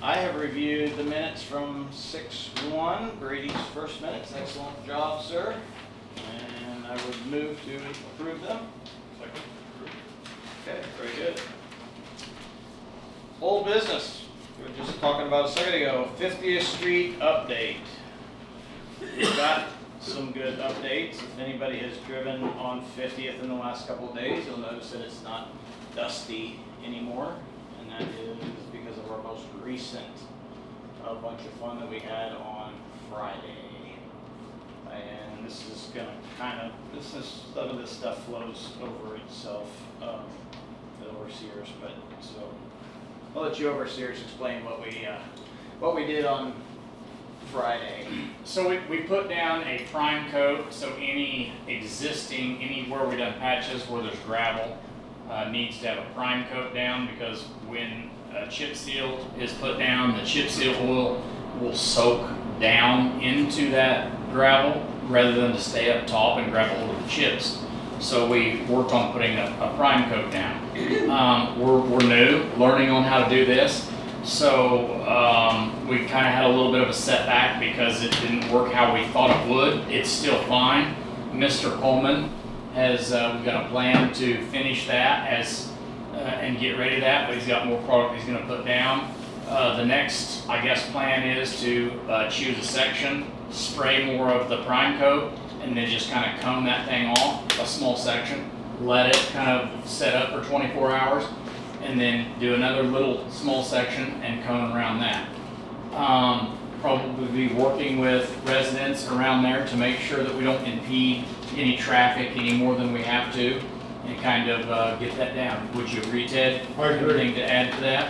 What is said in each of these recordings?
I have reviewed the minutes from 6/1, Brady's first minutes. Excellent job, sir. And I would move to approve them. Second. Okay, very good. Old business. We were just talking about a second ago. 50th Street update. We've got some good updates. If anybody has driven on 50th in the last couple of days, you'll notice that it's not dusty anymore. And that is because of our most recent bunch of fun that we had on Friday. And this is gonna some of this stuff flows over itself, the overseers, but so I'll let you overseers explain what we did on Friday. So we put down a prime coat, so anywhere we done patches where there's gravel, needs to have a prime coat down, because when chip seal is put down, the chip seal oil will soak down into that gravel rather than to stay up top and grab a hold of the chips. So we worked on putting a prime coat down. We're new, learning on how to do this. So we kind of had a little bit of a setback because it didn't work how we thought it would. It's still fine. Mr. Coleman has, we've got a plan to finish that and get ready to that, but he's got more product he's going to put down. The next, I guess, plan is to choose a section, spray more of the prime coat, and then just kind of cone that thing off, a small section, let it kind of set up for 24 hours, and then do another little small section and cone around that. Probably be working with residents around there to make sure that we don't impede any traffic any more than we have to, and kind of get that down. Would you agree, Ted? I agree. Anything to add to that?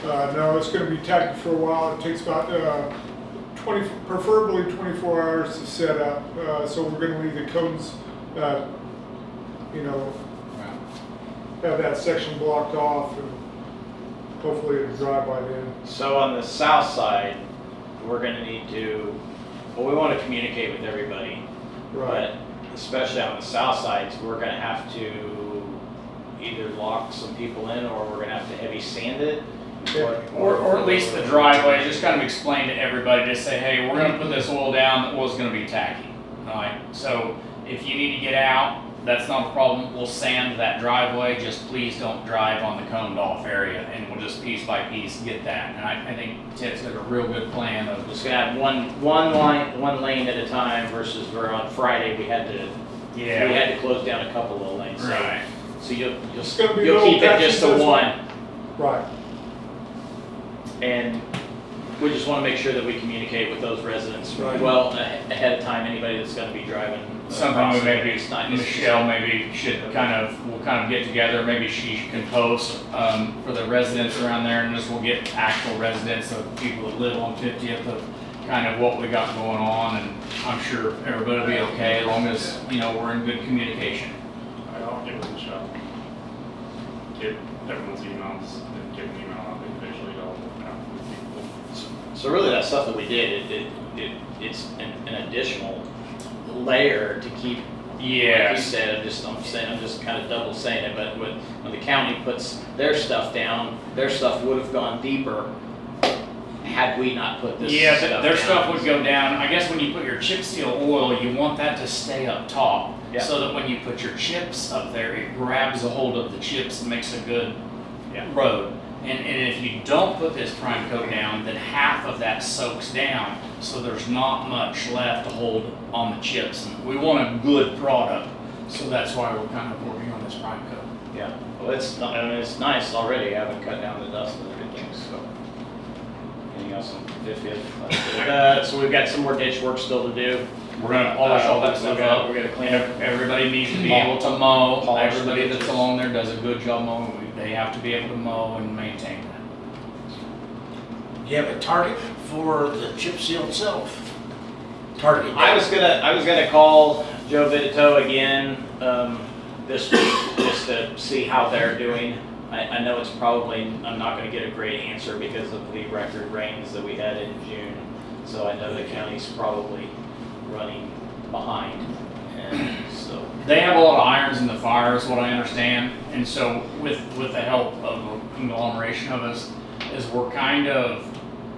No, it's going to be tacky for a while. It takes about preferably 24 hours to set up. So we're going to leave the cones, have that section blocked off, and hopefully it'll dry by then. So on the south side, we're going to need to, we want to communicate with everybody, Right. but especially on the south sides, we're going to have to either lock some people in, or we're going to have to heavy sand it. Or at least the driveway, just kind of explain to everybody, just say, hey, we're gonna put this oil down, the oil's gonna be tacky. Alright, so if you need to get out, that's not a problem, we'll sand that driveway, just please don't drive on the coned off area, and we'll just piece by piece get that. And I think Ted's got a real good plan of Just gonna have one lane at a time, versus where on Friday we had to close down a couple of lanes. So- Right. So you'll gonna be keep little it just to patches. one. Right. And we just want to make sure that we communicate with those residents Right. well ahead of time, anybody that's going to be driving. something we maybe, It's not- Michelle maybe should we'll kind of get together, maybe she can post for the residents around there, and just we'll get actual residents of people that live on 50th of kind of what we got going on, and I'm sure everybody will be okay as long as, we're in good communication. I'll give it a shot. Get everyone's emails and give an email out individually to all the people. So really, that stuff that we did, it's an additional layer to keep. Like you said, I'm just kind of double saying it, but when the county puts their stuff down, their stuff would have gone deeper had we not put this stuff down. Their stuff would go down. I guess when you put your chip seal oil, you want that to stay up top. Yeah. So that when you put your chips up there, it grabs a hold of the chips and makes a good road. And if you don't put this prime coat down, then half of that soaks down, so there's not much left to hold on the chips. And we want a good product, so that's why we're kind of working on this prime coat. Yeah, well, it's nice already. I haven't cut down the dust and everything, so. Anything else on 50th? So we've got some more ditch work still to do. We're gonna polish all that stuff up. We're gonna clean up. Everybody needs to be able to mow. Polish the Everybody that's ditches. along there does a good job mowing. They have to be able to mow and maintain that. Do you have a target for the chip seal itself? Target. I was gonna call Joe Vitito again this week just to see how they're doing. I know it's probably, I'm not gonna get a great answer because of the record rains that we had in June. So I know the county's probably running behind, and so. They have a lot of irons in the fire is what I understand. And so with the help of a conglomeration of us, is we're kind of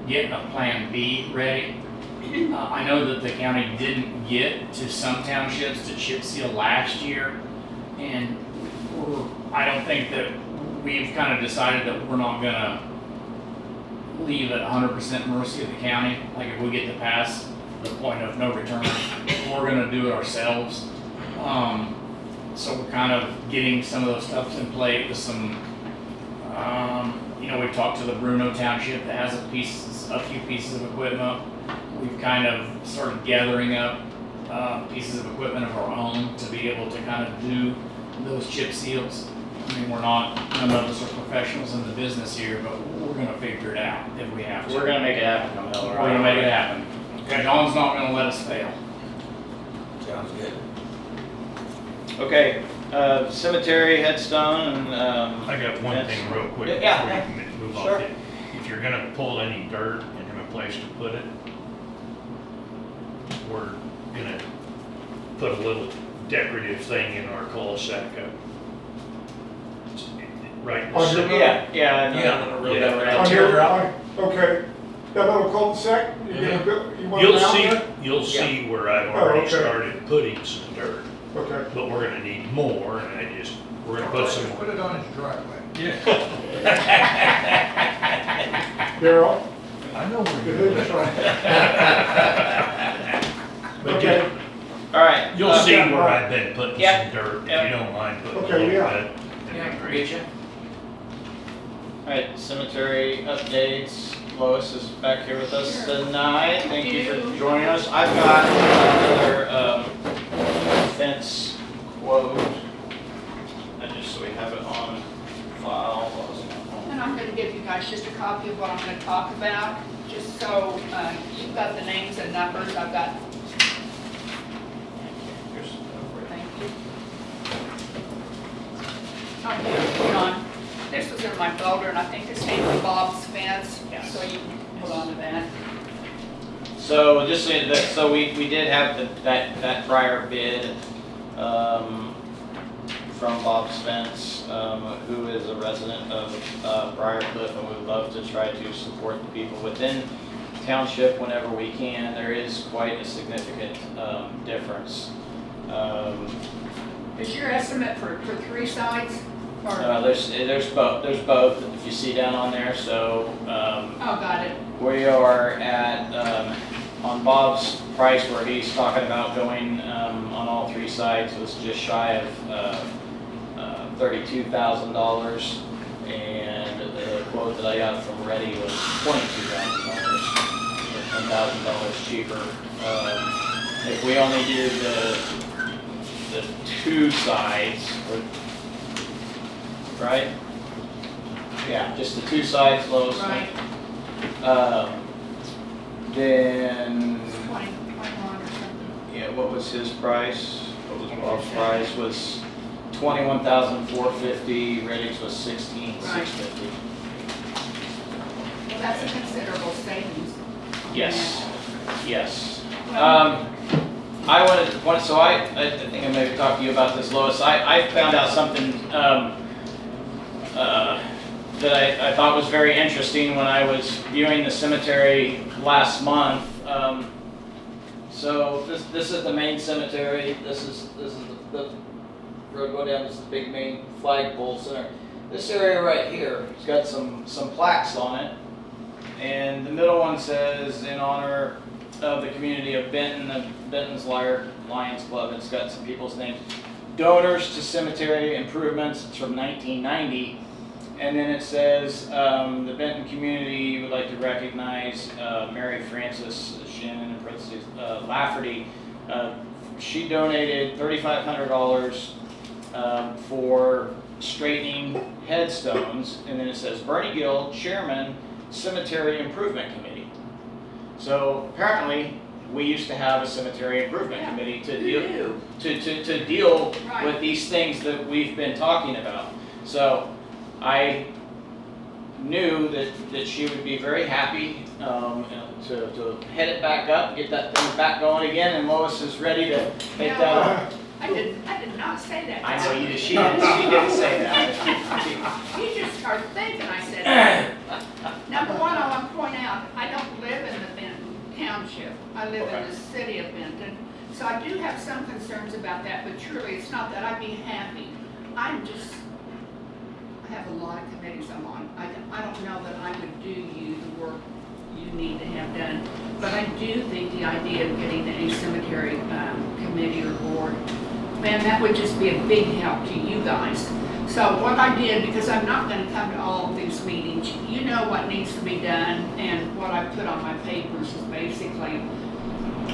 getting a plan B ready. I know that the county didn't get to some townships to chip seal last year, and I don't think that we've kind of decided that we're not gonna leave at 100% mercy of the county. Like if we get to pass the point of no return, we're gonna do it ourselves. So we're kind of getting some of those stuff in play with some, we've talked to the Bruno Township that has a few pieces of equipment. We've kind of started gathering up pieces of equipment of our own to be able to kind of do those chip seals. I mean, none of us are professionals in the business here, but we're gonna figure it out if we have to. We're gonna make it happen, come hell or We're high gonna make water. it happen. John's not gonna let us fail. Sounds good. Okay, cemetery, headstone, and, I got one that's- thing real quick Yeah, before you move sure. on. If you're gonna pull any dirt and have a place to put it, we're gonna put a little decorative thing in our cul-de-sac up. Right in the On your center. yeah, yeah, I know. Yeah, I'm gonna really Yeah, go right. around. On Tear it your, up. okay, that little cul-de-sac, you're gonna build, you want it You'll down see, there? you'll Yeah. see where I've Oh, already okay. started putting some dirt, Okay. but we're gonna need more, and we're gonna put some. Put it on his driveway. Yeah. Darryl? I know where Good you're head, going. Sean. But Okay. Alright. you'll see yeah, where right. I've been putting Yeah, some dirt, if yeah. you don't mind putting a Okay, little yeah. bit. Yeah, get you. Alright, cemetery updates. Lois is back here with us tonight. Thank you for joining us. I've got another fence quote. Just so we have it on file. And I'm gonna give you guys just a copy of what I'm gonna talk about, just so you've got the names and numbers. I've got, Here's thank you. Oh, here, John, this was in my folder, and I think this came from Bob's Fence, Yes. so you can hold on to that. So just so that, so we did have that prior bid from Bob Spence, who is a resident of Briarcliff, and we would love to try to support the people within Township whenever we can. There is quite a significant difference. Is your estimate for 3 sides? Or, There's both. There's both. If you see down on there, so. oh, got it. We are at, on Bob's price where he's talking about going on all 3 sides was just shy of $32,000, and the quote that I got from Reddy was $22,000, so $10,000 cheaper. If we only do the 2 sides, right? Yeah, just the 2 sides, Lois. Right. Then, 21 or something. yeah, what was his price? What was Bob's price? Was $21,450. Reddick's was $16,650. Well, that's a considerable savings. Yes, yes. Well, I think I maybe talked to you about this, Lois. I found out something that I thought was very interesting when I was viewing the cemetery last month. So this is the main cemetery. This is the road going down. This is the big main flagpole center. This area right here has got some plaques on it, and the middle one says in honor of the community of Benton, of Benton's Lions Club. It's got some people's names. Donors to cemetery improvements. It's from 1990. And then it says, the Benton community would like to recognize Mary Frances, Shannon in parentheses, Lafferty. She donated $3,500 for straightening headstones. And then it says, Bernie Gill, Chairman, Cemetery Improvement Committee. So apparently, we used to have a cemetery improvement Yeah, committee to we deal do. to deal Right. with these things that we've been talking about. So I knew that she would be very happy to head it back up, get that thing back going again, and Lois is ready to take that up. I did not say that. I know you did. She didn't say that. You just started thinking I said that. live Okay. in the city of Benton. So I do have some concerns about that, but truly, it's not that I'd be happy. I have a lot of committees I'm on. I don't know that I would do you the work you need to have done, but I do think the idea of getting a cemetery committee or board, man, that would just be a big help to you guys. So what I did, because I'm not going to come to all of these meetings, you know what needs to be done, and what I put on my papers is basically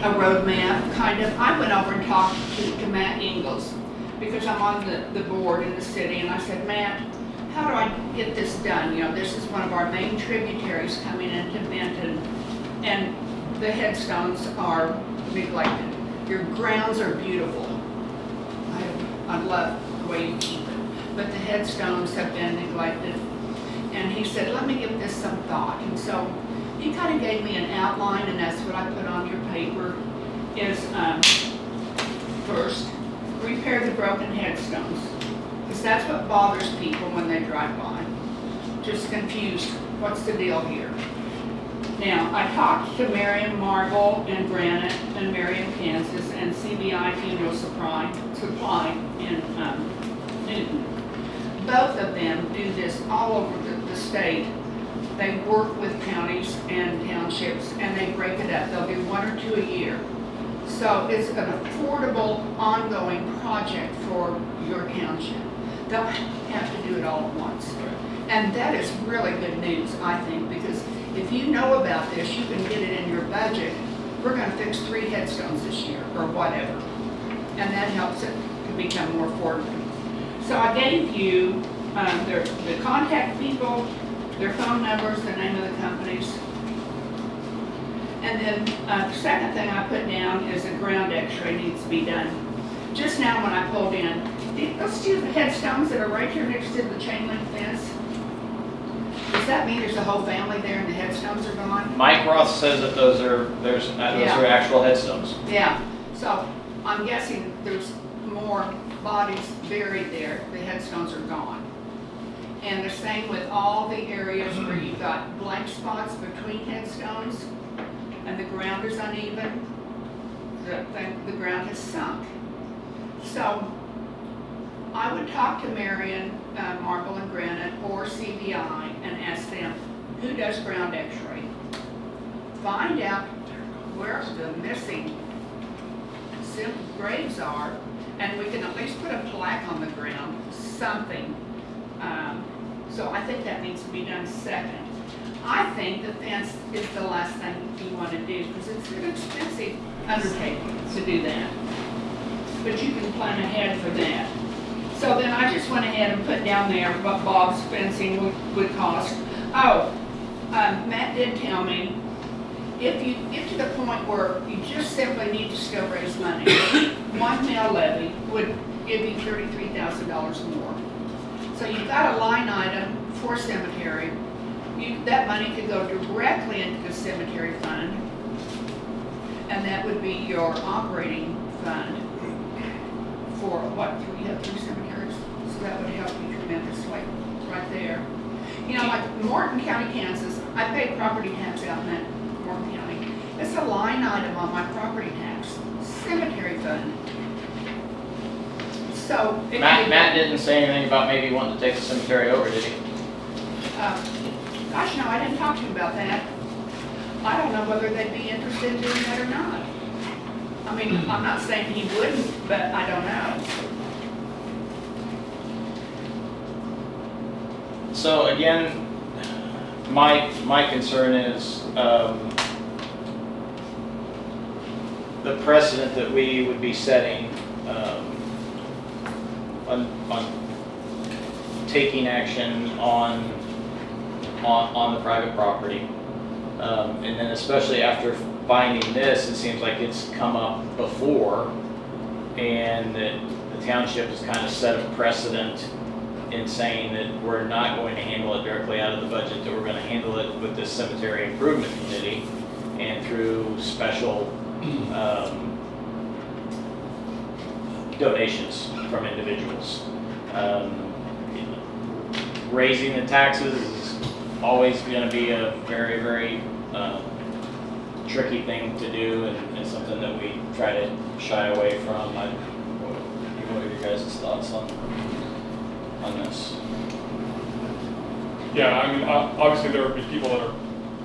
a roadmap, kind of. I went over and talked to Matt Ingles, because I'm on the board in the city, and I said, Matt, how do I get this done? You know, this is one of our main tributaries coming into Benton, and the headstones are neglected. Your grounds are beautiful. I love the way you keep it, but the headstones have been neglected. And he said, let me give this some thought. And so he kind of gave me an outline, and that's what I put on your paper, is first, repair the broken headstones. Because that's what bothers people when they drive by. Just confused, what's the deal here? Now, I talked to Marion Marble and Granite and Marion, Kansas, and CBI Funeral Supply in Newton. Both of them do this all over the state. They work with counties and townships, and they break it up. They'll do 1 or 2 a year. So it's an affordable, ongoing project for your township. They'll have to do it all at once. And that is really good news, I think, because if you know about this, you can get it in your budget. We're going to fix 3 headstones this year, or whatever. And that helps it to become more affordable. So I gave you the contact people, their phone numbers, the name of the companies. And then the second thing I put down is a ground x-ray needs to be done. Just now when I pulled in, let's do the headstones that are right here next to the chain link fence. Does that mean there's a whole family there and the headstones are gone? Mike Roth says that those are actual headstones. Yeah, so I'm guessing there's more bodies buried there, the headstones are gone. And the same with all the areas where you've got blank spots between headstones and the ground is uneven, the ground has sunk. So I would talk to Marion, Marble and Granite, or CBI and ask them, who does ground x-ray? Find out where the missing graves are, and we can at least put a plaque on the ground, something. So I think that needs to be done second. I think the fence is the last thing you want to do, because it's an expensive undertaking to do that. But you can plan ahead for that. So then I just went ahead and put down there what Bob's fencing would cost. Oh, Matt did tell me, if you get to the point where you just simply need to still raise money, 1 mill levy would give you $33,000 more. So you've got a line item for cemetery. That money could go directly into the cemetery fund, and that would be your operating fund for what? You have 3 cemeteries, so that would help you tremendously right there. You know, like Morton County, Kansas, I pay property tax out in Morton County. It's a line item on my property tax, cemetery fund. So Matt didn't say anything about maybe wanting to take the cemetery over, did he? Gosh, no, I didn't talk to him about that. I don't know whether they'd be interested in doing that or not. I mean, I'm not saying he wouldn't, but I don't know. So again, my concern is the precedent that we would be setting on taking action on the private property. And then especially after finding this, it seems like it's come up before, and that the township has kind of set a precedent in saying that we're not going to handle it directly out of the budget, that we're going to handle it with this cemetery improvement committee and through special donations from individuals. Raising the taxes is always going to be a very, very tricky thing to do and something that we try to shy away from. What are your guys' thoughts on this? Yeah, I mean, obviously there would be people that are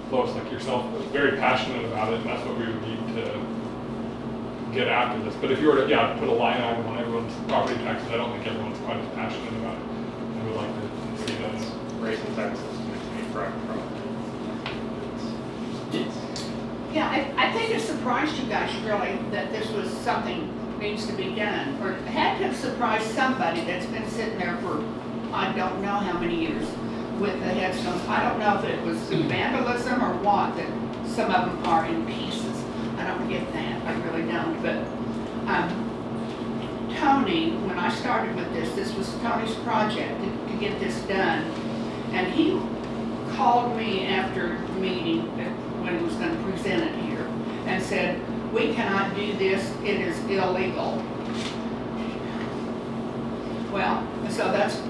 close, like yourself, but very passionate about it, and that's what we would need to get after this. But if you were to, yeah, put a line item on everyone's property taxes, I don't think everyone's quite as passionate about it. I would like to see That's that. raising taxes makes me private property. Yeah, I think it surprised you guys really that this was something needs to be done, or it had to have surprised somebody that's been sitting there for, I don't know how many years with the headstones. I don't know if it was vandalism or what, that some of them are in pieces. I don't get that, I really don't, but, Tony, when I started with this was Tony's project to get this done, and he called me after the meeting when he was gonna present it here, and said, we cannot do this, it is illegal. Well, so that's,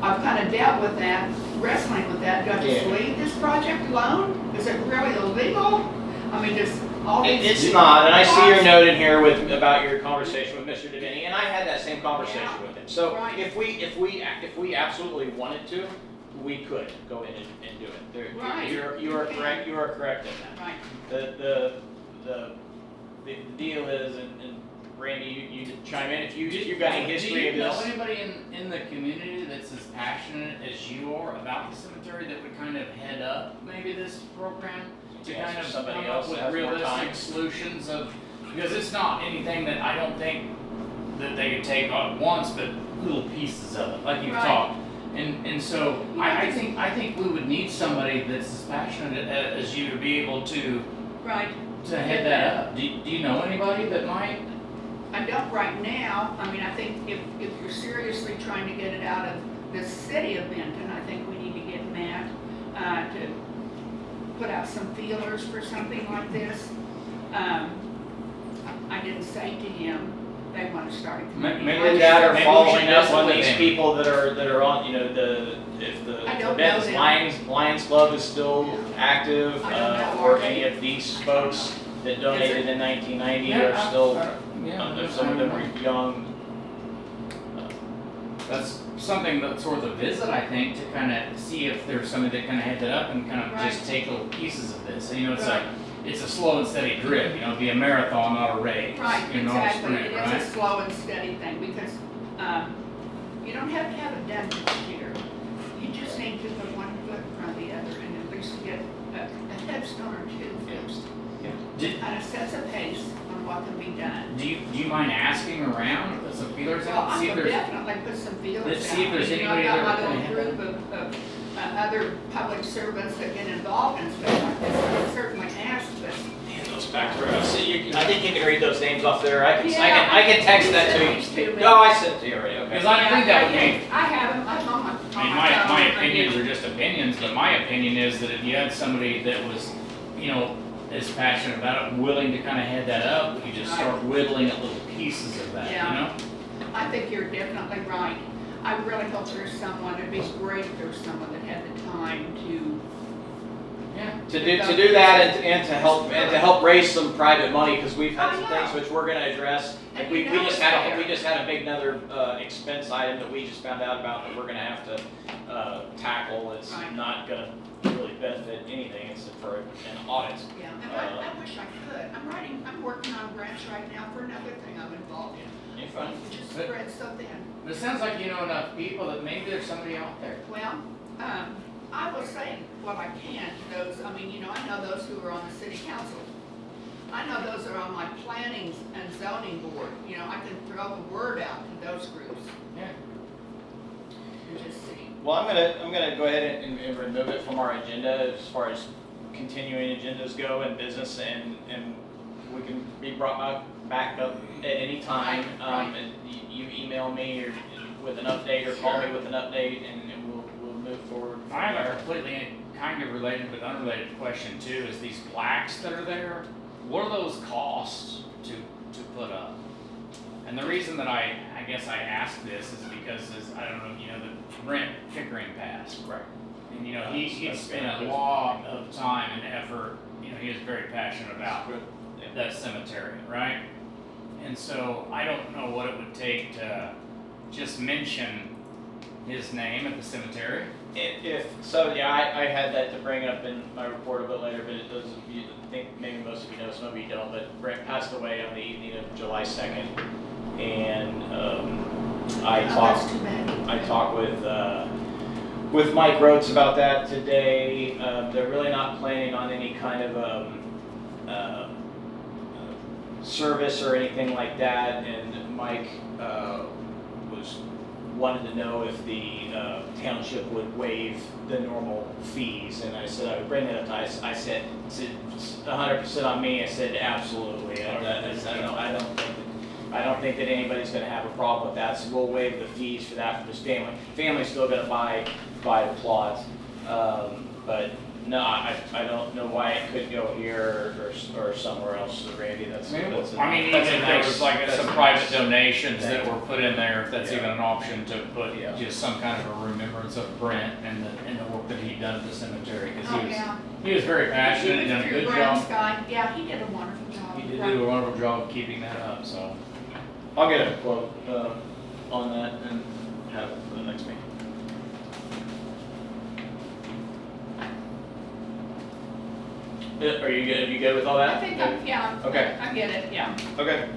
I've kind of dealt with that, wrestling with that. Do I just Yeah. leave this project alone? Is it really illegal? I mean, does all these... It's not, and I see your note in here about your conversation with Mr. Devaney, and I had that same conversation Yeah. with him. So Right. if we absolutely wanted to, we could go in and do it. Right. You are correct. You are correct in that. Right, The deal is, and Randy, you chime in if you've got any Do history you of know this. anybody in the community that's as passionate as you are about the cemetery that would kind of head up maybe this program to Yeah, kind so of somebody come else up with has more time. realistic solutions of, because it's not anything that I don't think that they could take on once, but little pieces of it, like you've Right. talked. And so I think we would need somebody that's as passionate as you to be able to right. head that up. Do you know anybody that might? I don't right now. I mean, I think if you're seriously trying to get it out of the city of Benton, I think we need to get Matt to put out some feelers for something like this. I didn't say to him, they want to start a committee. Maybe That or maybe we following should up visit on with these him. people that are on, you know, if the I don't Benton's know them. Lions Club is still active, I don't know, or are any they? of these folks that donated in 1990 are Yeah, still, yeah, some of them are young. That's something that's worth a visit, I think, to kind of see if there's somebody that kind of heads it up and kind of Right. just take little pieces of this. You know, it's Right. like, it's a slow and steady drip, you know, it'd be a marathon, not a race. Right, You know, a exactly. sprint, It right? is a slow and steady thing because you don't have to have it done this year. You just need to put one foot in front of the other and at least get a headstone or two fixed. Did- Kind of sets a pace on what can be done. Do you mind asking around, put some feelers Well, out, I see if will there's, definitely put some feelers out. Let's see if there's You know, anybody I've that got my can little group of other public servants that get involved in stuff like this. I would certainly ask, but Man, those back rows. See, I think you can read those names off there. I Yeah, can text that to sent these to you. me. No, I sent it to you already. Okay. because I think that would Yeah, be, I have them, I'm on my. I mean, my opinions are just opinions, but my opinion is that if you had somebody that was, you know, as passionate about it, willing to kind of head that up, we could just start whittling at little pieces of that, you Yeah. know? I think you're definitely right. I really hope there's someone, it'd be great if there was someone that had the time to. Yeah. To do that and to help raise some private money, because we've had some I know. things which we're gonna address. Like And we you know just it's had there. we just had a big another expense item that we just found out about that we're gonna have to tackle. It's Right. not gonna really benefit anything except for an audit. Yeah, and I wish I could. I'm working on grants right now for another thing I'm involved in. You're fine. It just But- spreads so thin. But it sounds like you know enough people that maybe there's somebody out there. Well, I will say what I can to those, I mean, you know, I know those who are on the city council. I know those that are on my planning and zoning board, you know, I can throw the word out to those groups Yeah. and just see. Well, I'm gonna go ahead and remove it from our agenda as far as continuing agendas go in business, and we can be brought back up at any time. Right. And you email me or with an update, or call me Sure. with an update, and we'll move forward from I have a there. completely kind of related but unrelated question too, is these plaques that are there, what are those costs to put up? And the reason that I guess I ask this is because I don't know, you know, the Brent Pickering passed. Right. And, you know, he spent a lot of time and effort, you know, he was very passionate about that cemetery, right? And so I don't know what it would take to just mention his name at the cemetery. I had that to bring up in my report a bit later, but it doesn't, I think maybe most of you know, some of you don't, but Brent passed away on the evening of July 2nd. And That's too bad. I talked with Mike Rhodes about that today. They're really not planning on any kind of service or anything like that. And Mike wanted to know if the township would waive the normal fees. And I said I would bring it up. I said it's 100% on me. I said absolutely. I don't think that anybody's going to have a problem with that, so we'll waive the fees for that for this family. Family's still going to buy the plot, but no, I don't know why it couldn't go here or somewhere else, Randy. Even if there was like some private donations that were put in there, if that's even an option to put just some kind of a remembrance of Brent and the work that he'd done at the cemetery, because he was very passionate and done a good job. Guy. Yeah, he did a wonderful job. He did do a wonderful job of keeping that up, so. I'll get a quote on that and have it for the next meeting. Are you good? Are you good with all that? I think Okay. I get it, yeah. Okay.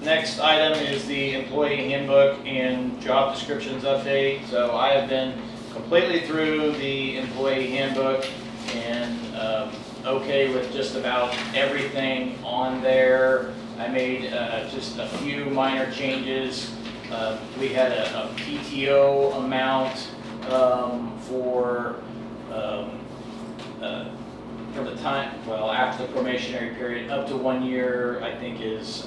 Next item is the employee handbook and job descriptions update. So I have been completely through the employee handbook and okay with just about everything on there. I made just a few minor changes. We had a PTO amount for the time, well, after the probationary period, up to 1 year, I think is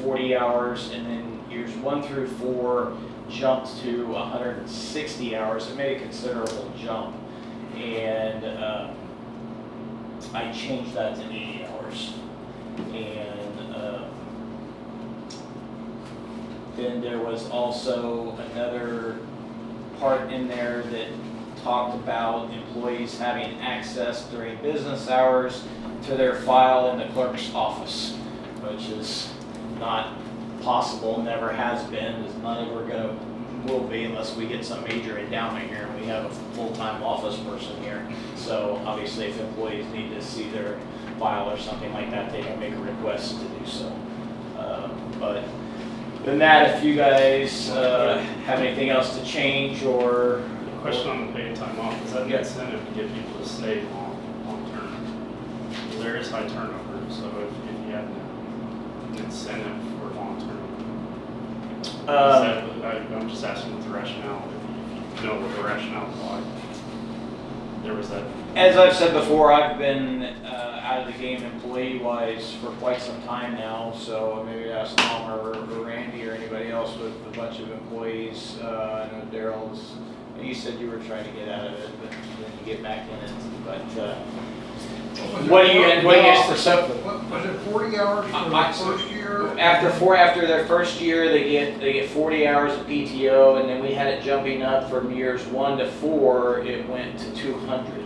40 hours, and then years 1 through 4 jumped to 160 hours. It made a considerable jump, and I changed that to 80 hours. And then there was also another part in there that talked about employees having access during business hours to their file in the clerk's office, which is not possible, never has been, is not ever will be unless we get some major endowment here and we have a full-time office person here. So obviously if employees need to see their file or something like that, they can make a request to do so. But than that, if you guys have anything else to change or Question on the paid time off, is that an incentive to get people to stay long term? There is high turnover, so if you had an incentive for long term, I'm just asking what the rationale, if you know what the rationale why there was that. As I've said before, I've been out of the game employee-wise for quite some time now, so maybe ask Tom or Randy or anybody else with a bunch of employees. I know Daryl's. You said you were trying to get out of it, but then you get back in it. But what do you for something? Was it 40 hours for the first year? After their first year, they get 40 hours of PTO, and then we had it jumping up from years 1 to 4. It went to 200.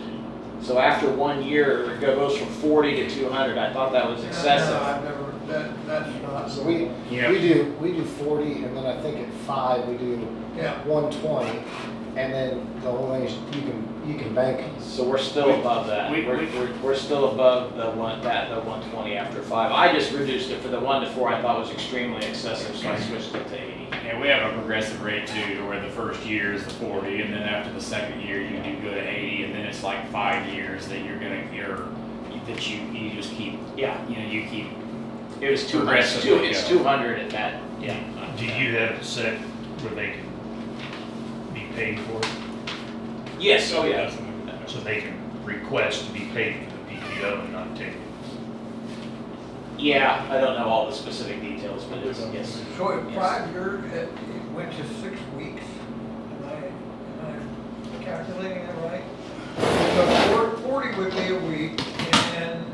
So after 1 year, it goes from 40 to 200. I thought that was excessive. No, I've never. That's not. So we do 40, and then I think at 5 we do 120. And then the whole thing is you can bank. So we're still above that. We're still above the 120 after 5. I just reduced it for the 1 to 4. I thought was extremely excessive, so I switched it to 80. Yeah, we have a progressive rate too, to where the first year is the 40, and then after the second year you do go to 80, and then it's like 5 years that you just keep. Yeah. You know, you keep. It was 200. It's 200 at that. Yeah. Do you have it set where they can be paid for it? Yes. Oh yeah. So they can request to be paid for the PTO and not take it? Yeah, I don't know all the specific details, but it's yes. So in 5 years, it went to 6 weeks. Am I calculating that right? So 40 would be a week, and then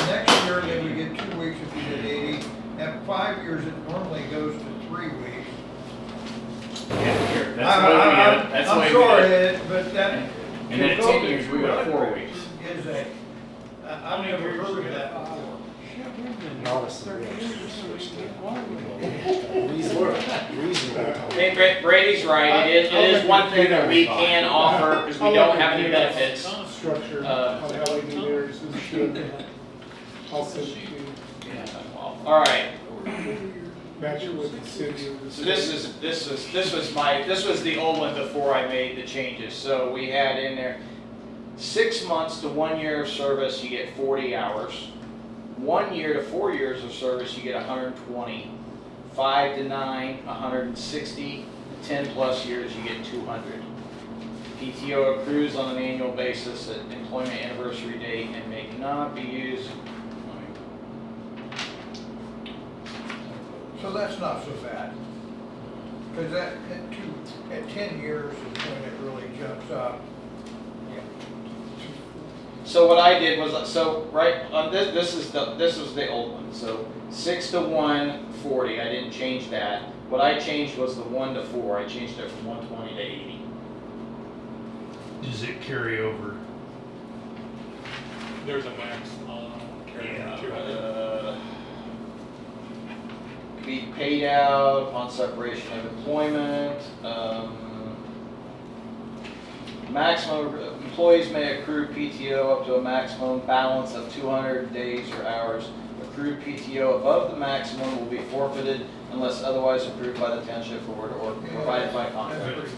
next year they would get 2 weeks if you did 80. At 5 years, it normally goes to 3 weeks. That's That's the way I'm we sorry, did it. Ed, but that. And then at 10 years, we got 4 weeks. Is a, I've never heard of that before. Honestly, reasonable. Hey, Brady's right, it is one thing that we can offer, because we don't have any benefits. Structure on how we do theirs is good. I'll send it to you. All right, Match it with the city. so this was the old one before I made the changes. So we had in there 6 months to 1 year of service, you get 40 hours. 1 year to 4 years of service, you get 120. 5 to 9, 160. 10 plus years, you get 200. PTO accrues on an annual basis at employment anniversary date and may not be used. So that's not so bad. Because at 10 years is when it really jumps up. So what I did was, so right on this was the old one. So 6 to 1, 40. I didn't change that. What I changed was the 1 to 4. I changed it from 120 to 80. Does it carry over? There's a max on carrying 200. Be paid out upon separation of employment. Maximum employees may accrue PTO up to a maximum balance of 200 days or hours. Accrued PTO above the maximum will be forfeited unless otherwise approved by the township board or provided by contract.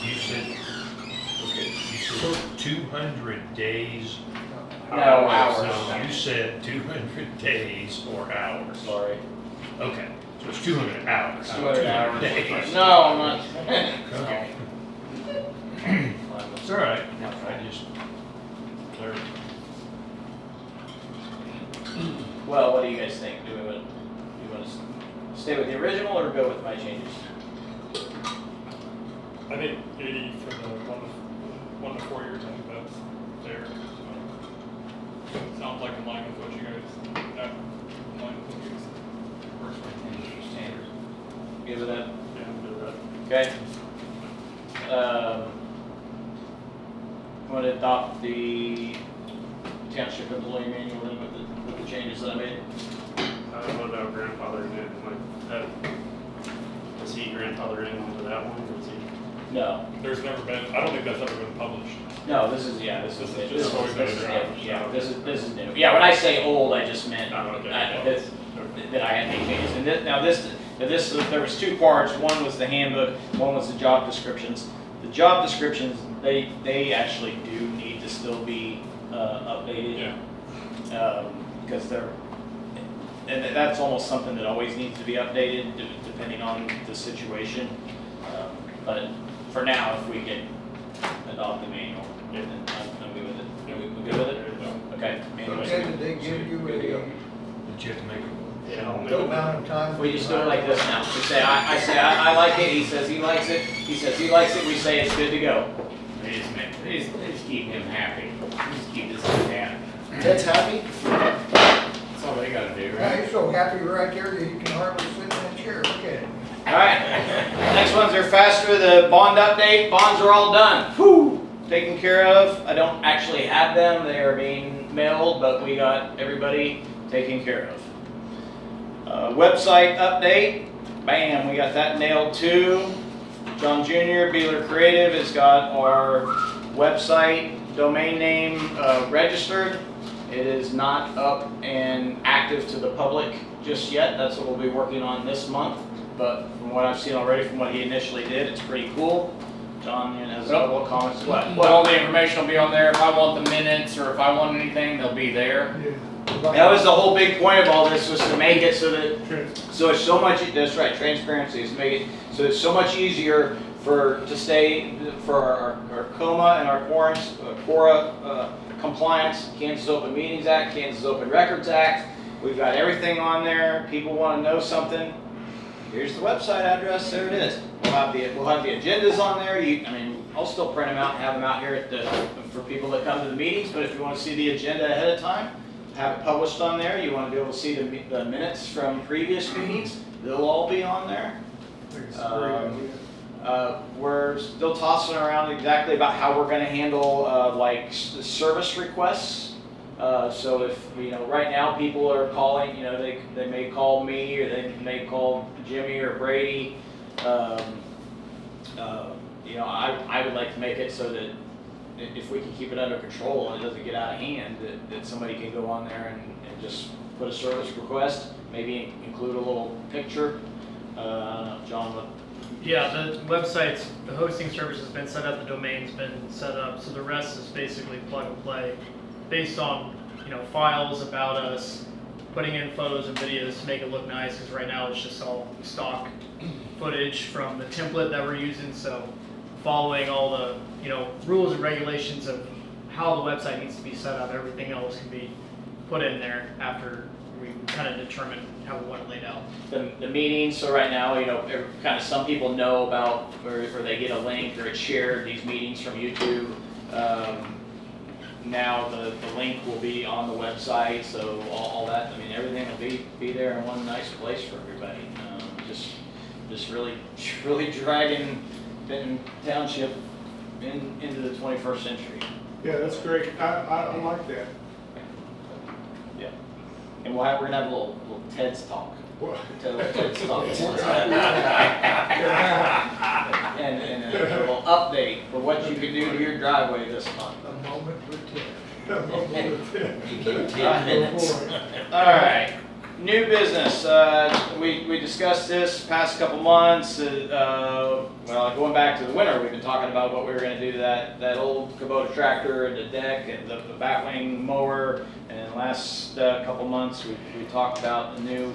You said, okay, you said 200 days. No, hours. So you said 200 days or hours. Sorry. Okay, so it's 200 hours. It's not 200 hours. days. No, I'm not. Okay. It's all right. No. I just cleared. Well, what do you guys think? Do you want to stay with the original or go with my changes? I think 80 for the 1 to 4 years, I think that's fair. So it sounds like in line with what you guys have, in line with what you guys works for. Standard. Good with that? Yeah, I'm good with that. Okay. Want to adopt the township employee manual then with the changes that I made? What about grandfathering in? Was he grandfathered in onto that one, or was he? No. There's never been, I don't think that's ever been published. No, this is just always been around. yeah, this is new. Yeah, when I say old, I just meant Oh, okay. that I had made changes. And this there was 2 parts. One was the handbook, one was the job descriptions. The job descriptions, they actually do need to still be updated. Yeah. Because and that's almost something that always needs to be updated depending on the situation. But for now, if we can adopt the manual, then I'm good with it. We good with it? Okay. Okay, did they give you Did you have to make a a amount of time? We just do it like this now. We say, I say, I like it. He says he likes it. He says he likes it. We say it's good to go. They just keep him happy. Just keep this guy happy. Ted's happy? That's all they gotta do, Yeah, right? he's so happy right there that he can hardly sit in a chair. Look at him. All right. Next ones are faster. The bond update. Bonds are all done. Whew. Taken care of. I don't actually have them. They are being mailed, but we got everybody taken care of. Website update. Bam. We got that nailed too. John Jr. Beeler Creative has got our website domain name registered. It is not up and active to the public just yet. That's what we'll be working on this month. But from what I've seen already, from what he initially did, it's pretty cool. John has a couple of comments. What? But all the information will be on there. If I want the minutes or if I want anything, they'll be there. Yeah. That was the whole big point of all this, was to make it so that so it's so much. That's right, transparency is to make it so it's so much easier for our COMA and our Quora compliance, Kansas Open Meetings Act, Kansas Open Records Act. We've got everything on there. People want to know something. Here's the website address. There it is. We'll have the agendas on there. I'll still print them out and have them out here for people that come to the meetings. But if you want to see the agenda ahead of time, have it published on there. You want to be able to see the minutes from previous meetings. They'll all be on there. I think it's a great idea. We're still tossing around exactly about how we're gonna handle, like, service requests. So if, right now people are calling, they may call me, or they may call Jimmy or Brady. I would like to make it so that if we can keep it under control and it doesn't get out of hand, that somebody can go on there and just put a service request, maybe include a little picture. I don't know, John, what? Yeah, the website's, the hosting service has been set up, the domain's been set up, so the rest is basically plug and play based on, files about us, putting in photos and videos to make it look nice, because right now it's just all stock footage from the template that we're using, so following all the, rules and regulations of how the website needs to be set up, everything else can be put in there after we kind of determine how we want it laid out. The meetings, so right now, kind of some people know about, or they get a link or it's shared, these meetings from YouTube. Now the link will be on the website, so all that, everything will be there in one nice place for everybody. Just really dragging Benton Township into the 21st century. Yeah, that's great. I like that. Yeah. And we're gonna have a little Ted's talk. What? Ted's talk. And a little update for what you can do to your driveway this month. A moment with Ted. You get 10 minutes. All right, new business. We discussed this past couple months. Going back to the winter, we've been talking about what we were going to do to that old Kubota tractor and the deck and the batwing mower. And last couple months, we talked about the new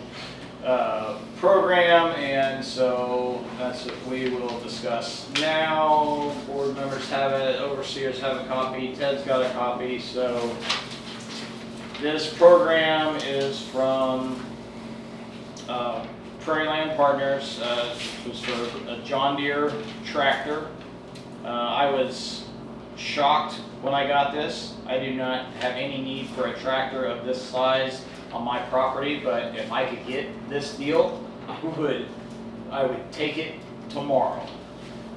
program, and so that's what we will discuss now. Board members have it, overseers have a copy, Ted's got a copy. So this program is from Prairie Land Partners. It was for a John Deere tractor. I was shocked when I got this. I do not have any need for a tractor of this size on my property, but if I could get this deal, I would take it tomorrow.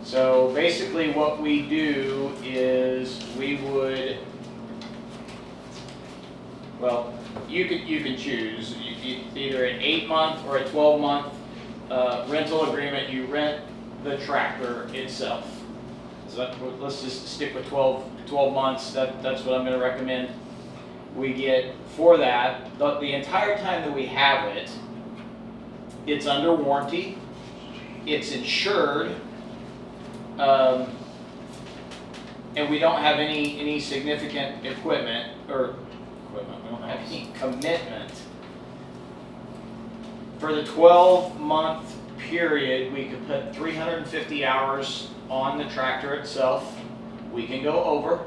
So basically what we do is we would, you can choose either an 8-month or a 12-month rental agreement. You rent the tractor itself. So let's just stick with 12 months. That's what I'm going to recommend. We get, for that, the entire time that we have it, it's under warranty, it's insured, and we don't have any significant equipment, we don't have any commitment. For the 12-month period, we could put 350 hours on the tractor itself. We can go over.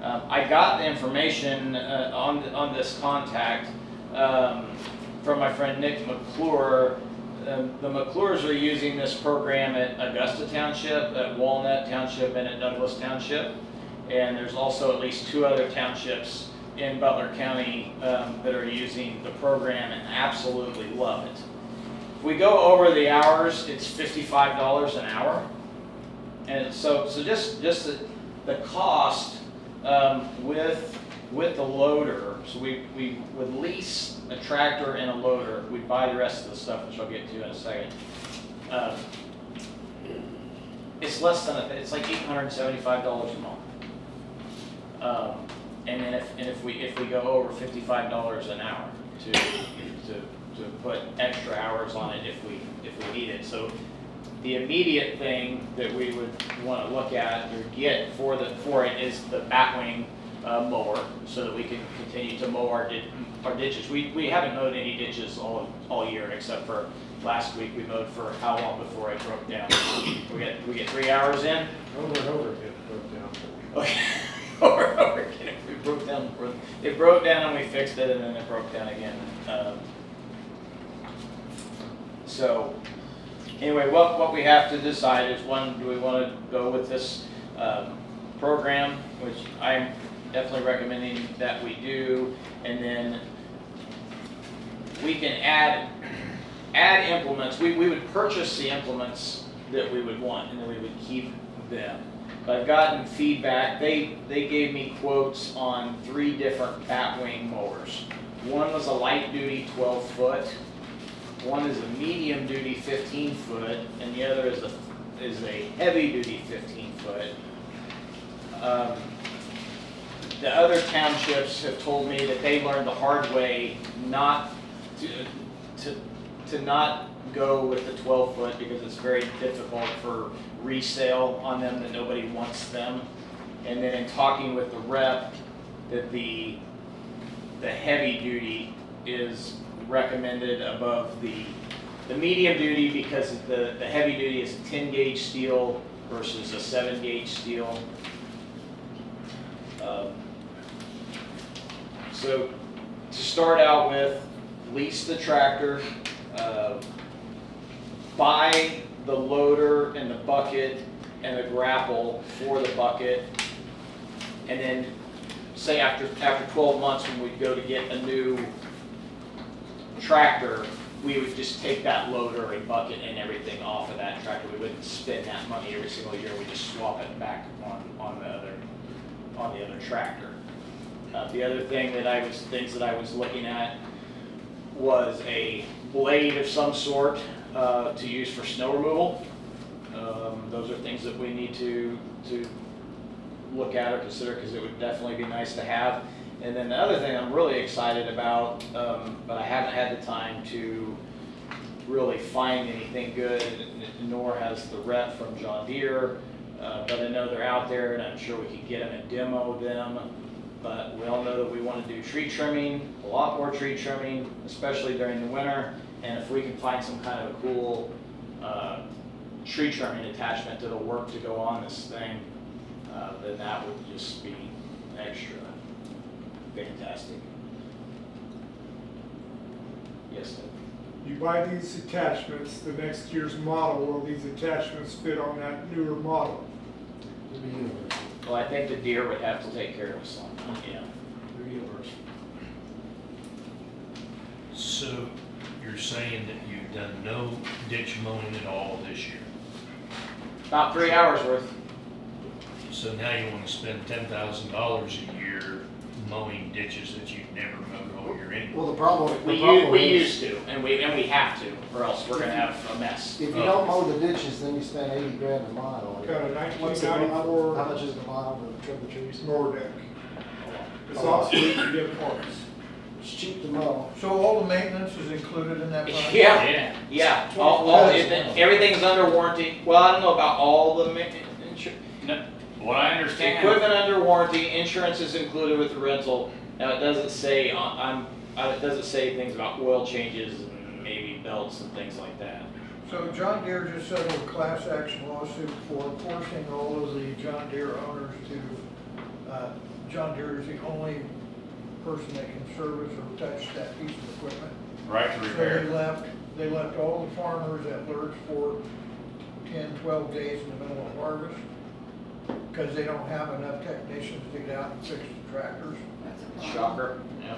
I got the information on this contact from my friend Nick McClure. The McClures are using this program at Augusta Township, at Walnut Township, and at Douglas Township. And there's also at least 2 other townships in Butler County that are using the program and absolutely love it. If we go over the hours, it's $55 an hour. And so just the cost with the loader, so we would lease a tractor and a loader. We'd buy the rest of the stuff, which I'll get to in a second. It's less than it's like $875 a month. And then if we go over $55 an hour to put extra hours on it if we need it. So the immediate thing that we would want to look at or get for it is the batwing mower, so that we can continue to mow our ditches. We haven't mowed any ditches all year, except for last week. We mowed for how long before it broke down? We get 3 hours in. Over and over again, it broke down. Okay. Over and over again. It broke down and we fixed it, and then it broke down again. So anyway, what we have to decide is, one, do we want to go with this program, which I'm definitely recommending that we do, and then we can add implements. We would purchase the implements that we would want, and then we would keep them. But I've gotten feedback. They gave me quotes on 3 different batwing mowers. One was a light duty 12 foot, one is a medium duty 15 foot, and the other is a heavy duty 15 foot. The other townships have told me that they learned the hard way not to not go with the 12 foot because it's very difficult for resale on them, that nobody wants them. And then in talking with the rep, that the heavy duty is recommended above the medium duty, because the heavy duty is a 10 gauge steel versus a 7 gauge steel. So to start out with, lease the tractor, buy the loader and the bucket and the grapple for the bucket, and then say after 12 months when we go to get a new tractor, we would just take that loader and bucket and everything off of that tractor. We wouldn't spend that money every single year. We just swap it back on the other tractor. The other things that I was looking at was a blade of some sort to use for snow removal. Those are things that we need to look at or consider, because it would definitely be nice to have. And then the other thing I'm really excited about, but I haven't had the time to really find anything good, nor has the rep from John Deere, but I know they're out there, and I'm sure we could get them and demo them. But we all know that we want to do tree trimming, a lot more tree trimming, especially during the winter. And if we can find some kind of a cool tree trimming attachment that'll work to go on this thing, then that would just be extra fantastic. Yes, Ted? You buy these attachments, the next year's model, will these attachments fit on that newer model? It'll be universal. Well, I think the deer would have to take care of some, yeah. They're universal. So you're saying that you've done no ditch mowing at all this year? About 3 hours worth. So now you want to spend $10,000 a year mowing ditches that you've never mowed all year anyway? Well, the problem We is, used to, and we have to, or else we're gonna have a mess. if you don't mow the ditches, then you spend 80 grand a mile. Got a What's the, how 1994 much is the mile to trim the trees? mower deck. It's obsolete to get parts. It's cheap to mow. So all the maintenance is included in that price? Yeah, yeah, everything's under warranty. Well, I don't know about all the No, what I understand. equipment under warranty, insurance is included with the rental. Now, it doesn't say, it doesn't say things about oil changes and maybe belts and things like that. So John Deere just settled a class action lawsuit for forcing all of the John Deere owners to, John Deere is the only person that can service or touch that piece of equipment. Right to So repair. they left all the farmers at lurch for 10, 12 days in the middle of harvest, because they don't have enough technicians to get out and fix the tractors. That's a problem. Shocker, yeah.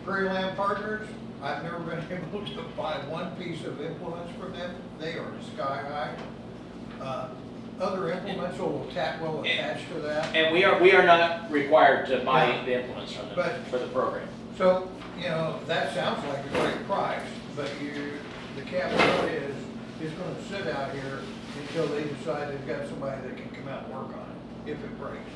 Prairie Land Partners, I've never been able to buy one piece of implements from them. They are sky high. Other implements will attach to that. And we are not required to buy the implements from them But- for the program. So, that sounds like a great price, but the caveat is gonna sit out here until they decide they've got somebody that can come out and work on it, if it breaks.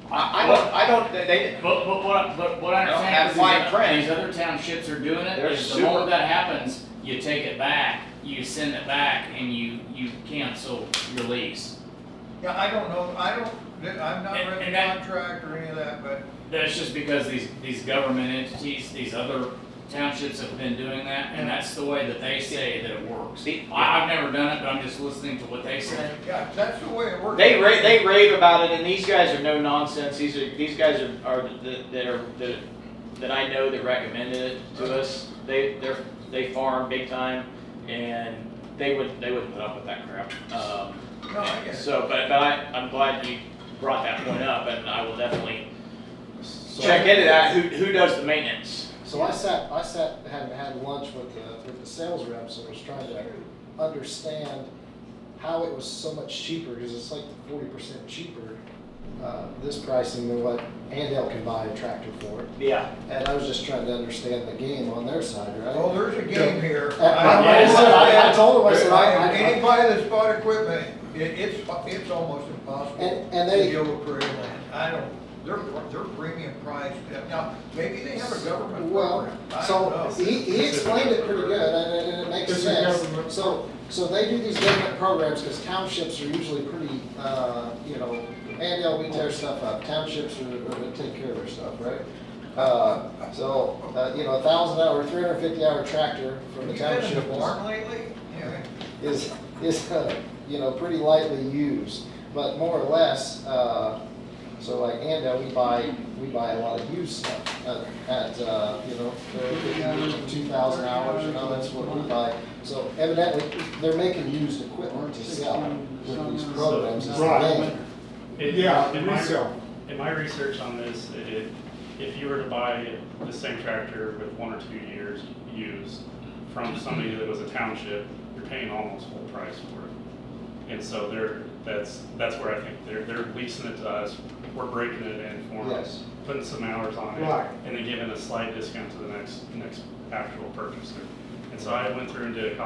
They, But what I Don't understand have is fine print. these other townships are doing it, They're is the super- moment that happens, you take it back, you send it back, and you cancel your lease. Yeah, I don't know, I'm not And- read the and that- contract or any of that, but That's just because these government entities, these other townships have been doing that, and that's the way that they say that it works. I've never done it, but I'm just listening to what they say. yeah, that's the way it works. they rave about it, and these guys are no nonsense. These guys are that I know that recommended it to us. They farm big time, and they wouldn't put up with that crap. No, I get it. So, but I'm glad you brought that point up, and I will definitely check into that. Who does the maintenance? So I had lunch with the sales reps and was trying to understand how it was so much cheaper, because it's like 40% cheaper, this pricing than what Andale can buy a tractor for. Yeah. And I was just trying to understand the game on their side, right? Oh, there's a game here. I told them, I said, Anybody that's bought equipment, it's almost impossible And to they- deal with prairie land. They're premium priced. Now, maybe they have a government well, program. I don't so know. he explained it pretty good, and it makes This is sense. government. So they do these government programs, because townships are usually pretty, Andale, we tear stuff up, townships are gonna take care of their stuff, right? $1,000 350-hour tractor from the Have you been in township the barn lately? Yeah. is pretty lightly used, but more or less, so like Andale, we buy a lot of used stuff at 2,000 hours, that's what we buy. So evidently, they're making used equipment to sell with these programs. is the Right. game. Yeah, In my- resale. In my research on this, if you were to buy the same tractor with 1 or 2 years used from somebody that was a township, you're paying almost full price for it. And so that's where I think they're leasing it to us, we're breaking it in for them, Yes. putting some hours on it, Right. and then giving a slight discount to the next actual purchaser. And so I went through and did a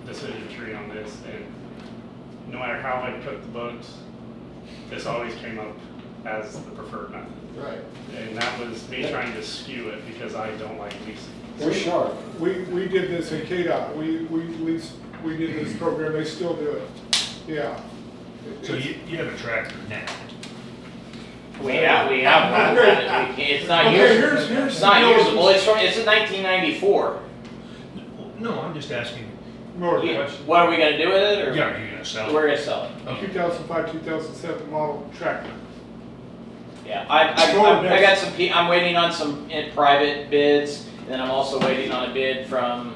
decision tree on this, and no matter how I cooked the books, this always came up as the preferred method. Right. And that was me trying to skew it because I don't like leasing. They're sharp. We did this in KDOT, we did this program, they still do it, yeah. So you have a tractor now. We have one. It's not Okay, usable. here's It's not the deal. usable. It's a 1994. No, I'm just asking, More Yeah. question. What are we gonna do with it, or yeah, are you gonna sell we're it? gonna sell it? Okay. 2005, 2007 model tractor. Yeah, Sure, I got some, I'm waiting on some private bids, and then I'm also waiting on a bid from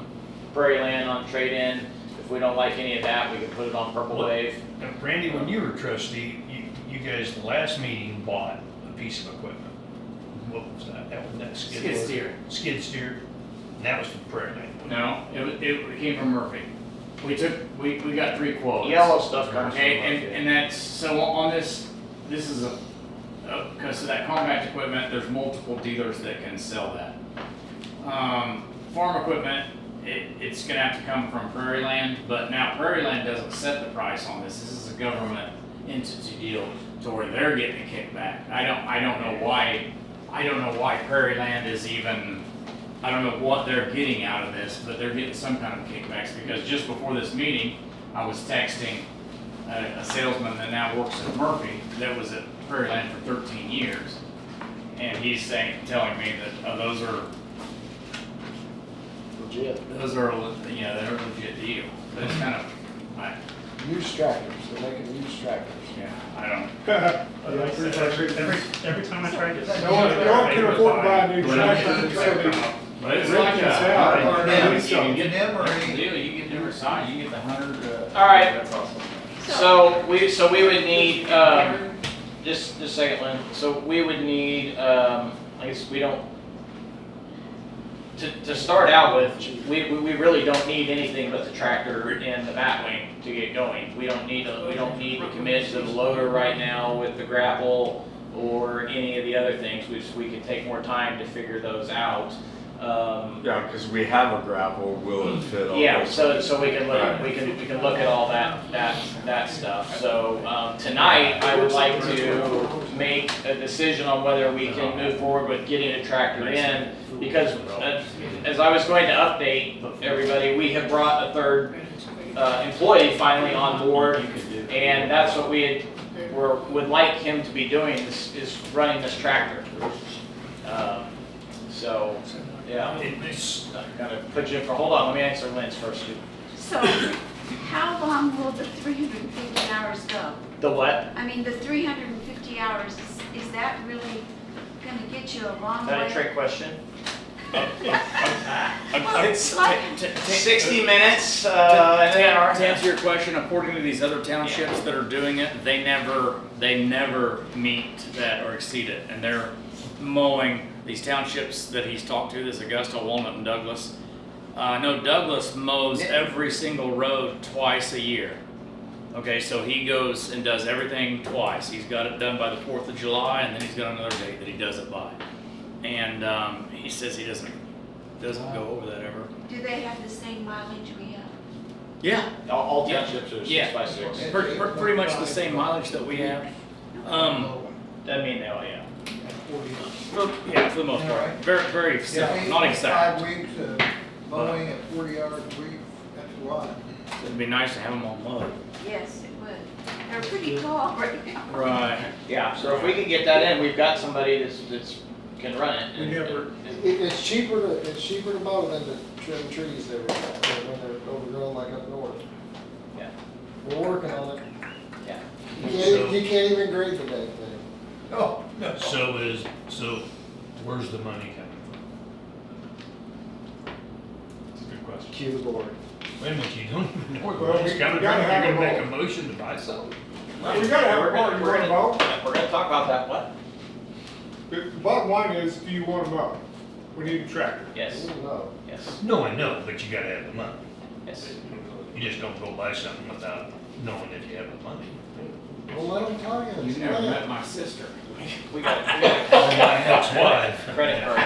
Prairie Land on trade-in. If we don't like any of that, we can put it on Purple Wave. Now, Randy, when you were trustee, you guys, the last meeting, bought a piece of equipment. What was that? That was that skid steer. Skid steer, and that was from Prairie Land. No, it came from Murphy. We got 3 quotes. Yellow stuff comes from Okay, Murphy. and that's, so on this is because of that compact equipment, there's multiple dealers that can sell that. Farm equipment, it's gonna have to come from Prairie Land, but now Prairie Land doesn't set the price on this. This is a government entity deal to where they're getting a kickback. I don't know why Prairie Land is even, I don't know what they're getting out of this, but they're getting some kind of kickbacks, because just before this meeting, I was texting a salesman that now works at Murphy that was at Prairie Land for 13 years. And he's telling me that those are, Legit. they're a legit deal. But it's kind of, Used tractors, they're making used tractors. yeah, I don't. Like I said, every time I try to. No one can afford to buy a new When I'm tractor, getting so it they- come up, But it's Rick like can a, sell. all right, Yeah. you can get, In Emory. that's the deal, you get different size, you get the 100. All right. That's awesome. So we would need, just a second, Lynn. So we would need, I guess we don't, to start out with, we really don't need anything but the tractor and the batwing to get going. We don't need to commit to the loader right now with the grapple or any of the other things. We can take more time to figure those out. Yeah, because we have a grapple, will it fit all Yeah, this? so we can look at all that stuff. So tonight, I would like to make a decision on whether we can move forward with getting a tractor in, because as I was going to update everybody, we have brought a third employee finally on board, and that's what would like him to be doing, is running this tractor. So, yeah, gotta put you in for, hold on, let me answer Lynn's first. So, how long will the 350 hours go? The what? I mean, the 350 hours, is that really gonna get you a long Is way? that a trick question? Well, It's like- 60 minutes, To answer your question, according to these other townships that are doing it, they never meet that or exceed it, and they're mowing these townships that he's talked to. This Augusta, Walnut, and Douglas. No, Douglas mows every single road twice a year. Okay, so he goes and does everything twice. He's got it done by the 4th of July, and then he's got another date that he does it by. And he says he doesn't go over that ever. Do they have the same mileage we have? Yeah, All Yeah. townships are Yeah. 6x6. pretty much the same mileage that we have. That mean they all, yeah. Yeah, for the most part. Very, very simple, not exact. 5 weeks of mowing at 40 hours a week, that's a lot. It'd be nice to have them all mowed. Yes, it would. They're pretty tall right now. Right. Yeah, so if we can get that in, we've got somebody that's can run it. We never- It's cheaper to mow than to trim trees every time, when they're overgrown like up north. Yeah. We're working on it. Yeah. You can't even grade the dang thing. Oh, no. So where's the money coming That's a good question. Cue the board. from? Wait a minute, you don't even know where the Well, money's we coming from, gotta you're have gonna a make a vote. motion to buy something? We gotta have a part, you wanna mow? We're gonna talk about that, what? The bottom line is, do you want to mow? We need a tractor. Yes, No. yes, No, I know, but you gotta have the money. yes. You just don't go buy something without knowing if you have the money. Well, let them tell you. You never met my sister. We got Or my ex-wife. credit card.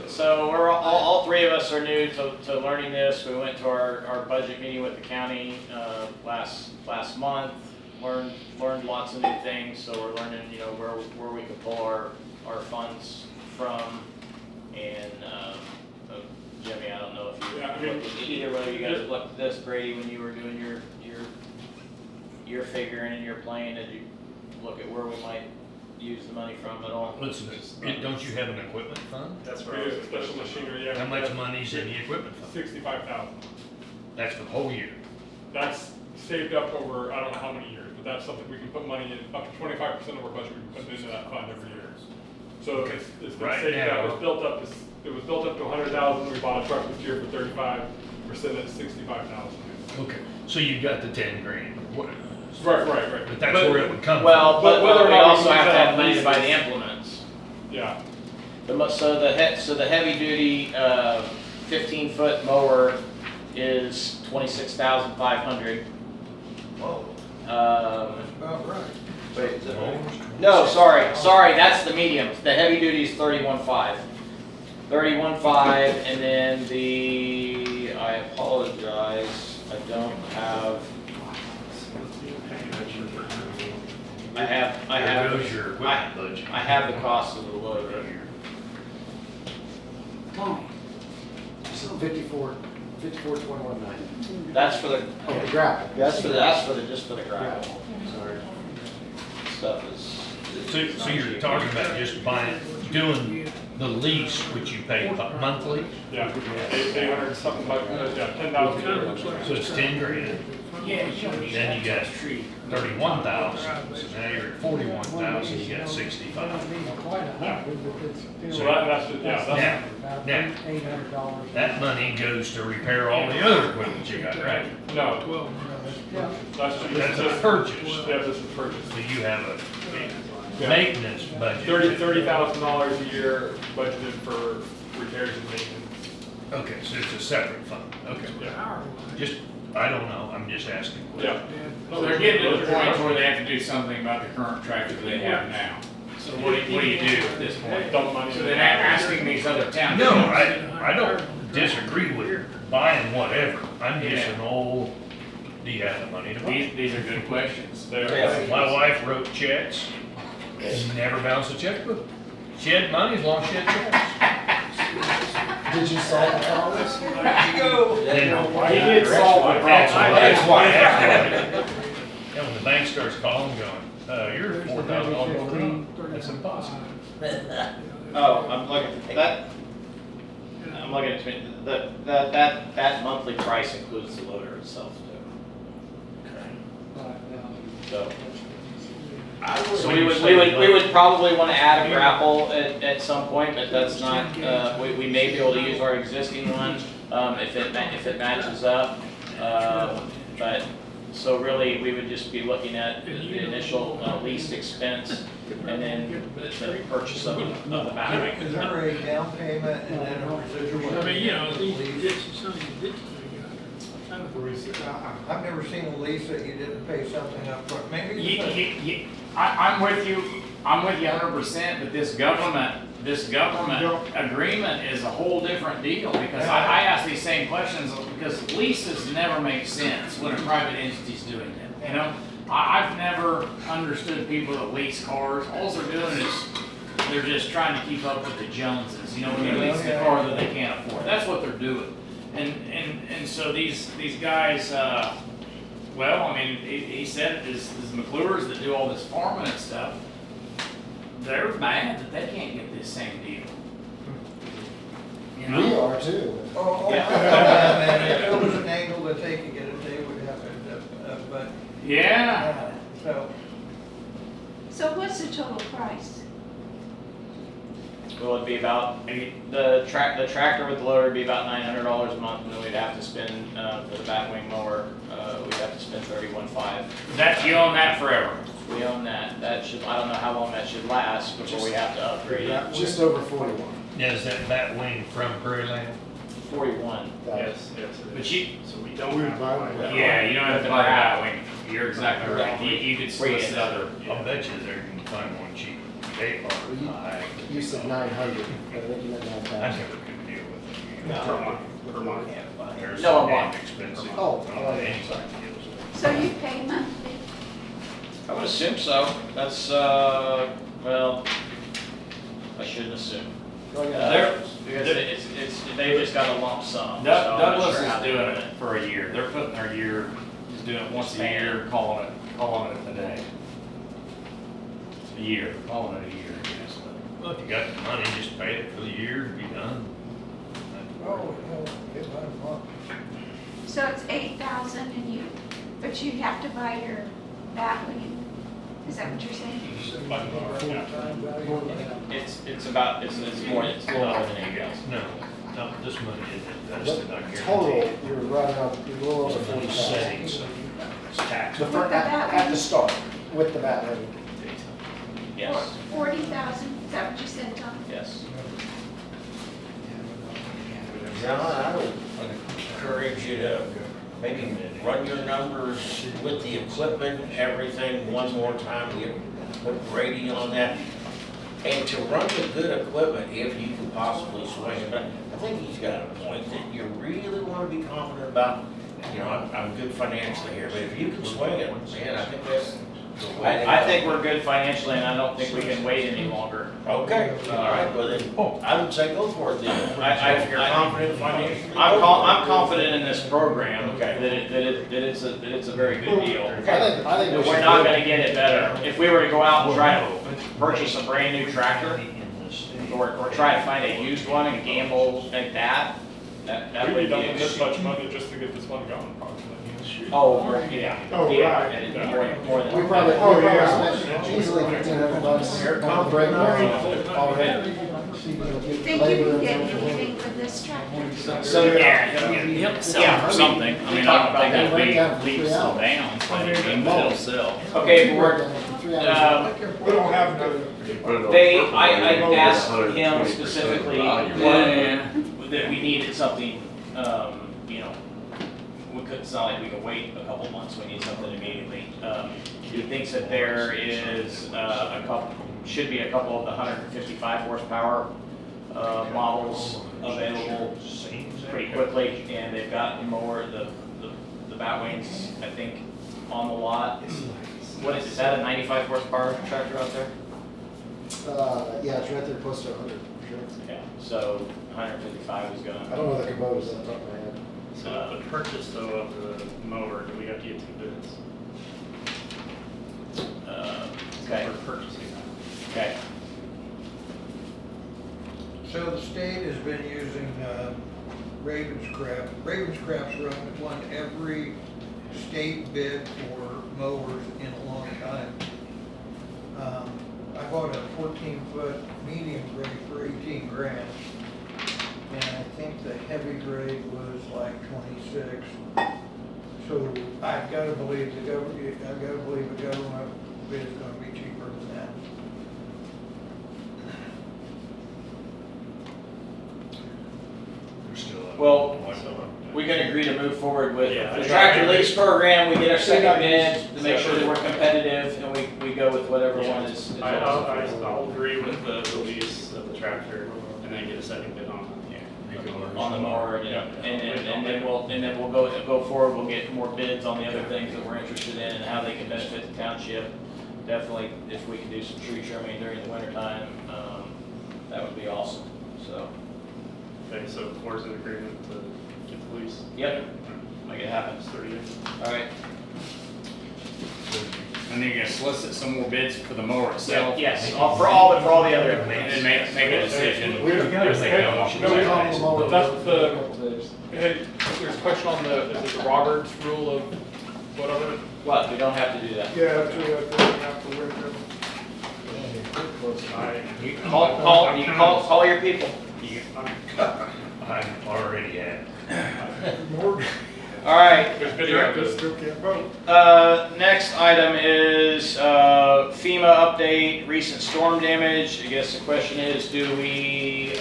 So we're all three of us are new to learning this. We went to our budget meeting with the county last month. Learned lots of new things. So we're learning, where we could pull our funds from. And Jimmy, I don't know if you Yeah, I mean, looked at either one of you guys looked at this, Brady, when you were doing your figuring and your plan. Did you look at where we might use the money from at all? Listen, don't you have an equipment fund? That's We where I was. use special machinery, yeah. How much money's in the equipment fund? 65,000. That's for the whole year. That's saved up over, I don't know how many years, but that's something we can put money in, up to 25% of our budget we can put into that fund every year. So it's been Right saved up, now- it was built up to 100,000, we bought a truck this year for 35, we're sitting at 65,000. Okay, so you got the 10 grand. What- Right. But that's where it would come from. Well, but whether or we not we also use have to that have money to buy the leases. implements. Yeah, So the heavy duty 15-foot mower is 26,500. Whoa, Um, that's about right. wait, no, sorry, that's the medium. The heavy duty is 31.5. 31.5, and then I apologize, I don't have. There goes your equipment budget. I have the cost of the load right here. So 54.2190. That's for the, Oh, the grapple. just for the gravel. Sorry. Stuff is. So you're talking about just doing the lease, which you pay monthly, yeah, 800 something like, yeah, 10,000 a year. so it's 10 grand. Yeah, Then you got 31,000, so now you're at 41,000, you got 65. So that's just, yeah, Now, that money goes to repair all the other equipment you got, right? no, That's a purchase. Yeah, this is purchase. So you have a Yeah. maintenance budget. $30,000 a year budgeted for repairs and maintenance. Okay, so it's a separate fund, okay. Yeah. Just, I don't know, I'm just asking. Yeah. So they're getting to the point where they have to do something about the current tractor they have now. So what do you do at this point? Dump money. So they're not asking these other towns. No, I don't disagree with buying whatever, I'm just an old, do you have the money to buy? These are good questions. Yeah. My wife wrote checks, and never bounced a checkbook. She had money as long as she had checks. Did you solve the problem? He did solve the problem. That's why, and when the bank starts calling, going, you're $4,000 clean, that's impossible. Oh, I'm looking at that monthly price includes the loader itself too. So we would probably want to add a grapple at some point, but that's not, we may be able to use our existing one, if it matches up. But, so really, we would just be looking at the initial lease expense and then the purchase of the battery. Is there a down payment and then a residual? I mean, lease? I've never seen a lease that you didn't pay something up front. Maybe you I'm with you 100%, but this government agreement is a whole different deal, because I ask these same questions, because leases never make sense when a private entity's doing it, you know? I've never understood people that lease cars. All they're doing is, they're just trying to keep up with the Joneses, you know, when they lease the car that they can't afford. That's what they're doing. And so these guys, well, I mean, he said it's McClure's that do all this farming and stuff. They're mad that they can't get this same deal. You know? We are too. man, if there was an angle that they could get it, they would have it, but. Yeah. So what's the total price? Well, it'd be about, the tractor with the loader would be about $900 a month, and then we'd have to spend, for the batwing mower, we'd have to spend $31,500. That, you own that forever? We own that. That should, I don't know how long that should last before we have to upgrade it. Just over 41. Now, is that bat wing from Prairie Land? 41. Yes. But you, So we don't We have to buy buy them. that. yeah, you don't have to buy that wing. You're exactly right. You could Where you solicit get other. I'll bet you there you can find one cheap. They are, You said 900, but I think you meant I 9,000. never could deal with them. Per month. They're No, so a month. damn expensive. Oh, I don't know anybody deals with So you pay monthly? I would assume so. That's, well, I shouldn't assume. Because they've just got a lump sum. so I'm not Douglas sure how is they're doing doing it for a year. They're putting their year, is doing it once a year, calling it a day. A year, calling it a year, I guess. Well, if you got the money, just pay it for the year and be done. Oh, get by a month. So it's 8,000 and you, but you have to buy your batwing. Is that what you're saying? It's about, it's more, it's a little more than you guys. No, this money is invested, I guarantee. Total, you're running up, you're a little over It's only 40,000. settings, so it's tax. The first, at the start, with the bat wing. Yes, 40,000, is that what you said, Tom? yes. John, I would encourage you to maybe run your numbers with the equipment, everything one more time, put grading on that. And to run the good equipment, if you can possibly swing it, but I think he's got a point that you really want to be confident about, you know, I'm good financially here, but if you can swing it, man, I think that's the way to go. I think we're good financially, and I don't think we can wait any longer. Okay, all right, well then, I would say go for it then. If you're confident financially. I'm confident in this program, that it's a very good deal. I think we We're should not do gonna it. get it better. If we were to go out and try to purchase a brand new tractor, or try to find a used one and gamble like that We'd would be be done a with this much money just to get this one going, probably. yeah. Oh, Yeah, right. and more than. We probably yeah. spent easily $1,500 on the breakdown already. Think you can get anything for this tractor? So, He'll sell for something. I mean, I don't think it'll be leaps and bounds, but he'll sell. Okay, but we're, We don't have enough. I asked him specifically that we needed something, you know, it's not like we can wait a couple months, we need something immediately. He thinks that there is should be a couple of the 155 horsepower models available pretty quickly, and they've got more, the batwings, I think, on the lot. What is that, a 95 horsepower tractor out there? Yeah, it's right there close to 100, sure. Yeah, so 155 is I gonna, don't know the Kubotas off the top of my head. So the purchase though of the mower, do we have to get 2 bids? okay, For purchasing that. okay. So the state has been using Ravenscraft. Ravenscraft's run every state bid for mowers in a long time. I bought a 14-foot medium grade for 18 grand. And I think the heavy grade was like 26. So I've got to believe the government bid is going to be cheaper than that. There's still a. Well, we can agree to move forward with Yeah, the I- tractor I- lease program, we get our second Yeah. bid, to make sure that we're competitive, and we go with whatever one is. I'll agree with the lease of the tractor and then get a second bid on On the mower, Yeah. and then we'll go forward, we'll get more bids on the other things that we're interested in and how they can benefit the township. Definitely, if we can do some tree trimming during the winter time, that would be awesome, so, Okay, so the board's in agreement to get the lease? yep, make it happen. It's 30 days. All right. And then you're gonna solicit some more bids for the mower itself. Yes, for all the other. And then make a decision. We- If they come up with No, we- that. that's the- Hey, there's a question on the, is it the Roberts rule of whatever? What, we don't have to do that. Yeah, after that, after winter. You call your people. I'm already at it. More, All right, There's video. just still can't vote. next item is FEMA update, recent storm damage. I guess the question is, do we,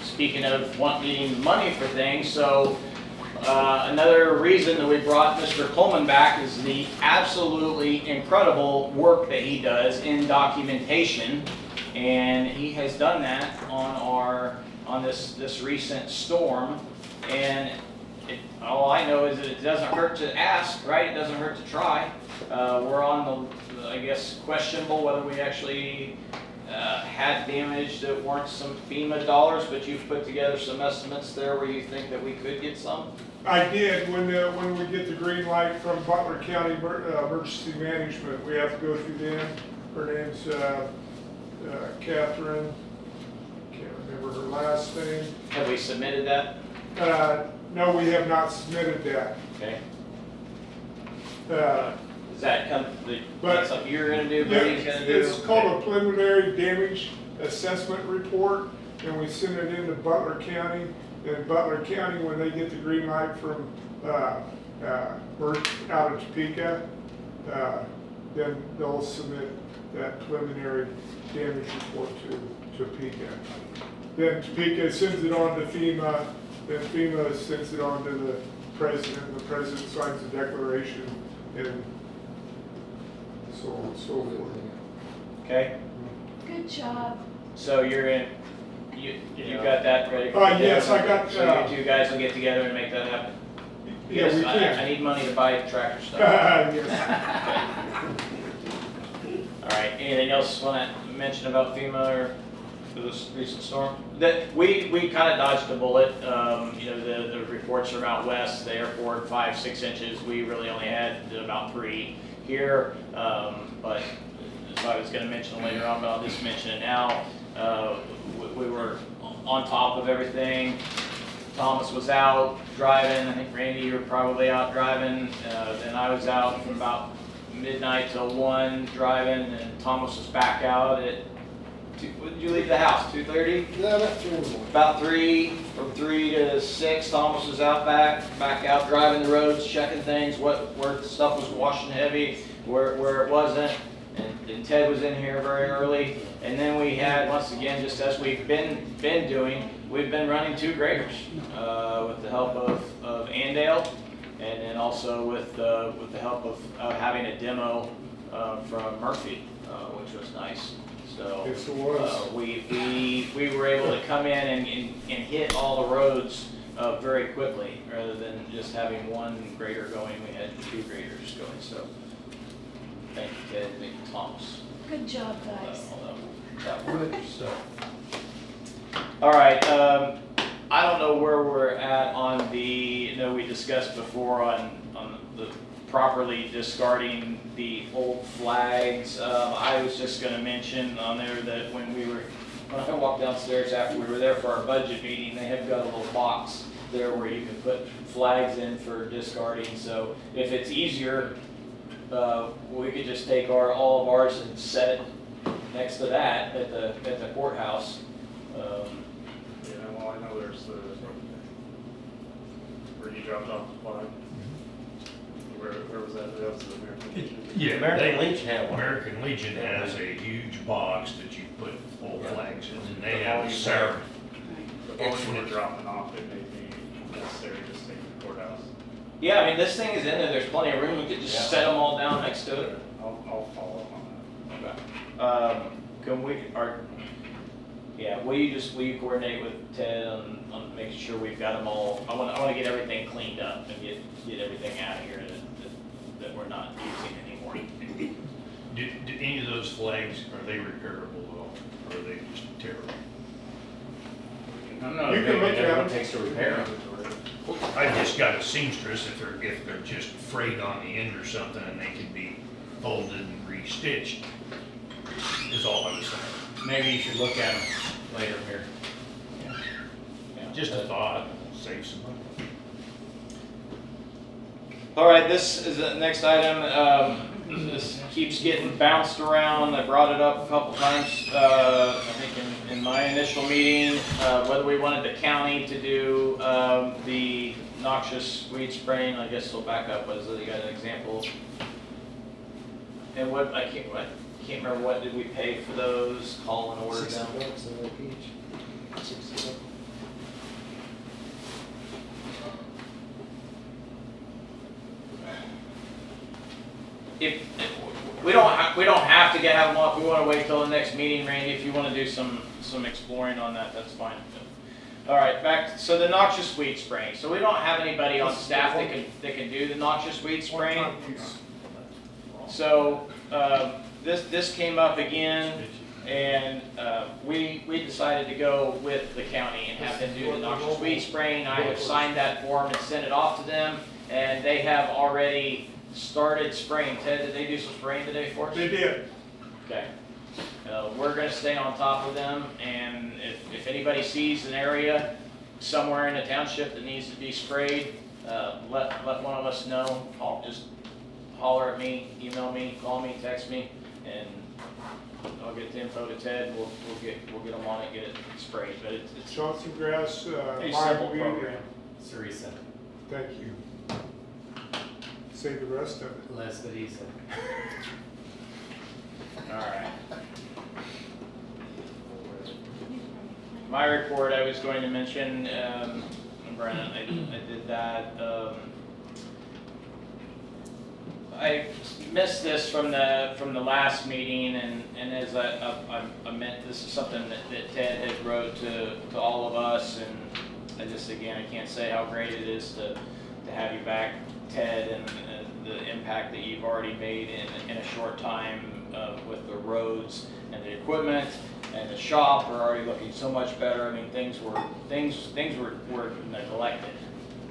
speaking of needing money for things, so another reason that we brought Mr. Coleman back is the absolutely incredible work that he does in documentation. And he has done that on this recent storm. And all I know is that it doesn't hurt to ask, right? It doesn't hurt to try. We're on the, I guess, questionable whether we actually had damage that weren't some FEMA dollars, but you've put together some estimates there where you think that we could get some? I did, when we get the green light from Butler County Emergency Management, we have to go through them. Her name's Catherine, can't remember her last name. Have we submitted that? No, we have not submitted that. Okay. Uh, Is that But- that's something you're gonna do, Yeah, Brady's gonna do? it's called a preliminary damage assessment report, and we send it into Butler County. And Butler County, when they get the green light from, out of Topeka, then they'll submit that preliminary damage report to Topeka. Then Topeka sends it on to FEMA, then FEMA sends it on to the president, the president signs the declaration, and so on and so forth. Okay, Good job. so you Yeah. got that ready? Yes, I got, So you two guys will get together and make that happen? Yeah, Yes, we I can. need money to buy tractor stuff. Yes. All right, anything else want to mention about FEMA or for this recent storm? That we kind of dodged a bullet. You know, the reports from out west, the airport 5-6 inches. We really only had about 3 here. But so I was going to mention it later on, but I'll just mention it now. We were on top of everything. Thomas was out driving. I think Randy, you were probably out driving. And I was out from about midnight till 1 driving, and Thomas was back out at when did you leave the house? 2:30? Yeah, about 3 in the morning. About 3, from 3 to 6, Thomas was out back out driving the roads, checking things, where stuff was washing heavy, where it wasn't. And Ted was in here very early. And then we had, once again, just as we've been doing, we've been running 2 graders with the help of Andale, and then also with the help of having a demo from Murphy, which was nice. So Yes, it was. we were able to come in and hit all the roads very quickly, rather than just having 1 grader going. We had 2 graders going. So thank you, Ted, thank you, Thomas. Good job, guys. That work. All right, I don't know where we're at on the, I know we discussed before on the properly discarding the old flags. I was just gonna mention on there that when I walked downstairs after we were there for our budget meeting, they have got a little box there where you can put flags in for discarding. So if it's easier, we could just take all of ours and set it next to that at the courthouse. Yeah, well, I know there's where you dropped off the flag. Where was that? That was the American Legion. Yeah, American Legion had one. American Legion has a huge box that you put old flags in, and they The have a volume ceremony. The volume we're dropping off, it may be necessary to take Yeah, I mean, this thing is in there, there's plenty of room, we could just set them all down next to it. I'll follow up on that. Okay. Can we, yeah, will you coordinate with Ted on making sure we've got them all? I wanna get everything cleaned up and get everything out of here that we're not using anymore. Do any of those flags, are they repairable at all, or are they just terrible? I don't know, You can look at what them. it takes to repair them. I just got a seamstress, if they're just frayed on the end or something, and they can be folded and restitched, is all I was saying. Maybe you should look at them later here. Yeah. Just a thought, save some money. All right, this is the next item. This keeps getting bounced around. I brought it up a couple times, I think in my initial meeting, whether we wanted the county to do the noxious weed spraying. I guess we'll back up. You got an example? And what, I can't remember, what did we pay for those? Call and order them? $60 a week each. 60 bucks. If we don't have to have them up. We want to wait till the next meeting, Randy. If you want to do some exploring on that, that's fine. All right, so the noxious weed spraying. So we don't have anybody on staff that can do the noxious weed spraying. So this came up again, and we decided to go with the county and have them do the noxious weed spraying. I have signed that form and sent it off to them, and they have already started spraying. Ted, did they do some spraying today for us? They did. Okay. We're going to stay on top of them, and if anybody sees an area somewhere in the township that needs to be sprayed, let one of us know. Just holler at me, email me, call me, text me, and I'll get the info to Ted. We'll get them on it, get it sprayed. But it's Johnson grass, a simple limeweed, program. Sarisa, thank you. Save the rest of it. less but easy. All right. My report, I was going to mention, Brennan, I did that. I missed this from the last meeting, and as I meant, this is something that Ted had wrote to all of us, and I just, again, I can't say how great it is to have you back, Ted, and the impact that you've already made in a short time with the roads and the equipment and the shop are already looking so much better. I mean, things were neglected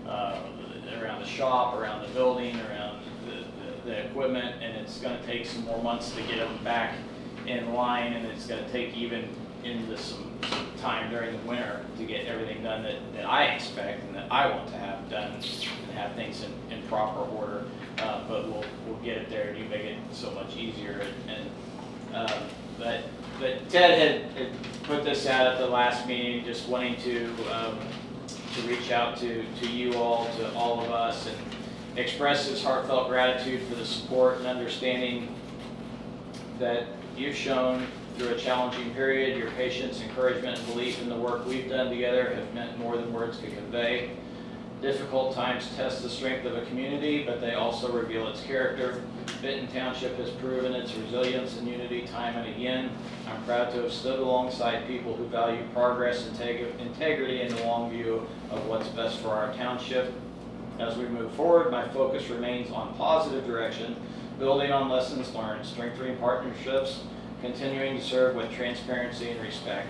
around the shop, around the building, around the equipment, and it's going to take some more months to get them back in line, and it's going to take even into some time during the winter to get everything done that I expect and that I want to have done and have things in proper order. But we'll get it there, and you make it so much easier. But Ted had put this out at the last meeting, just wanting to reach out to you all, to all of us, and express his heartfelt gratitude for the support and understanding that you've shown through a challenging period. Your patience, encouragement, and belief in the work we've done together have meant more than words could convey. Difficult times test the strength of a community, but they also reveal its character. Benton Township has proven its resilience and unity time and again. I'm proud to have stood alongside people who value progress, integrity, and the long view of what's best for our township. As we move forward, my focus remains on positive direction, building on lessons learned, strengthening partnerships, continuing to serve with transparency and respect.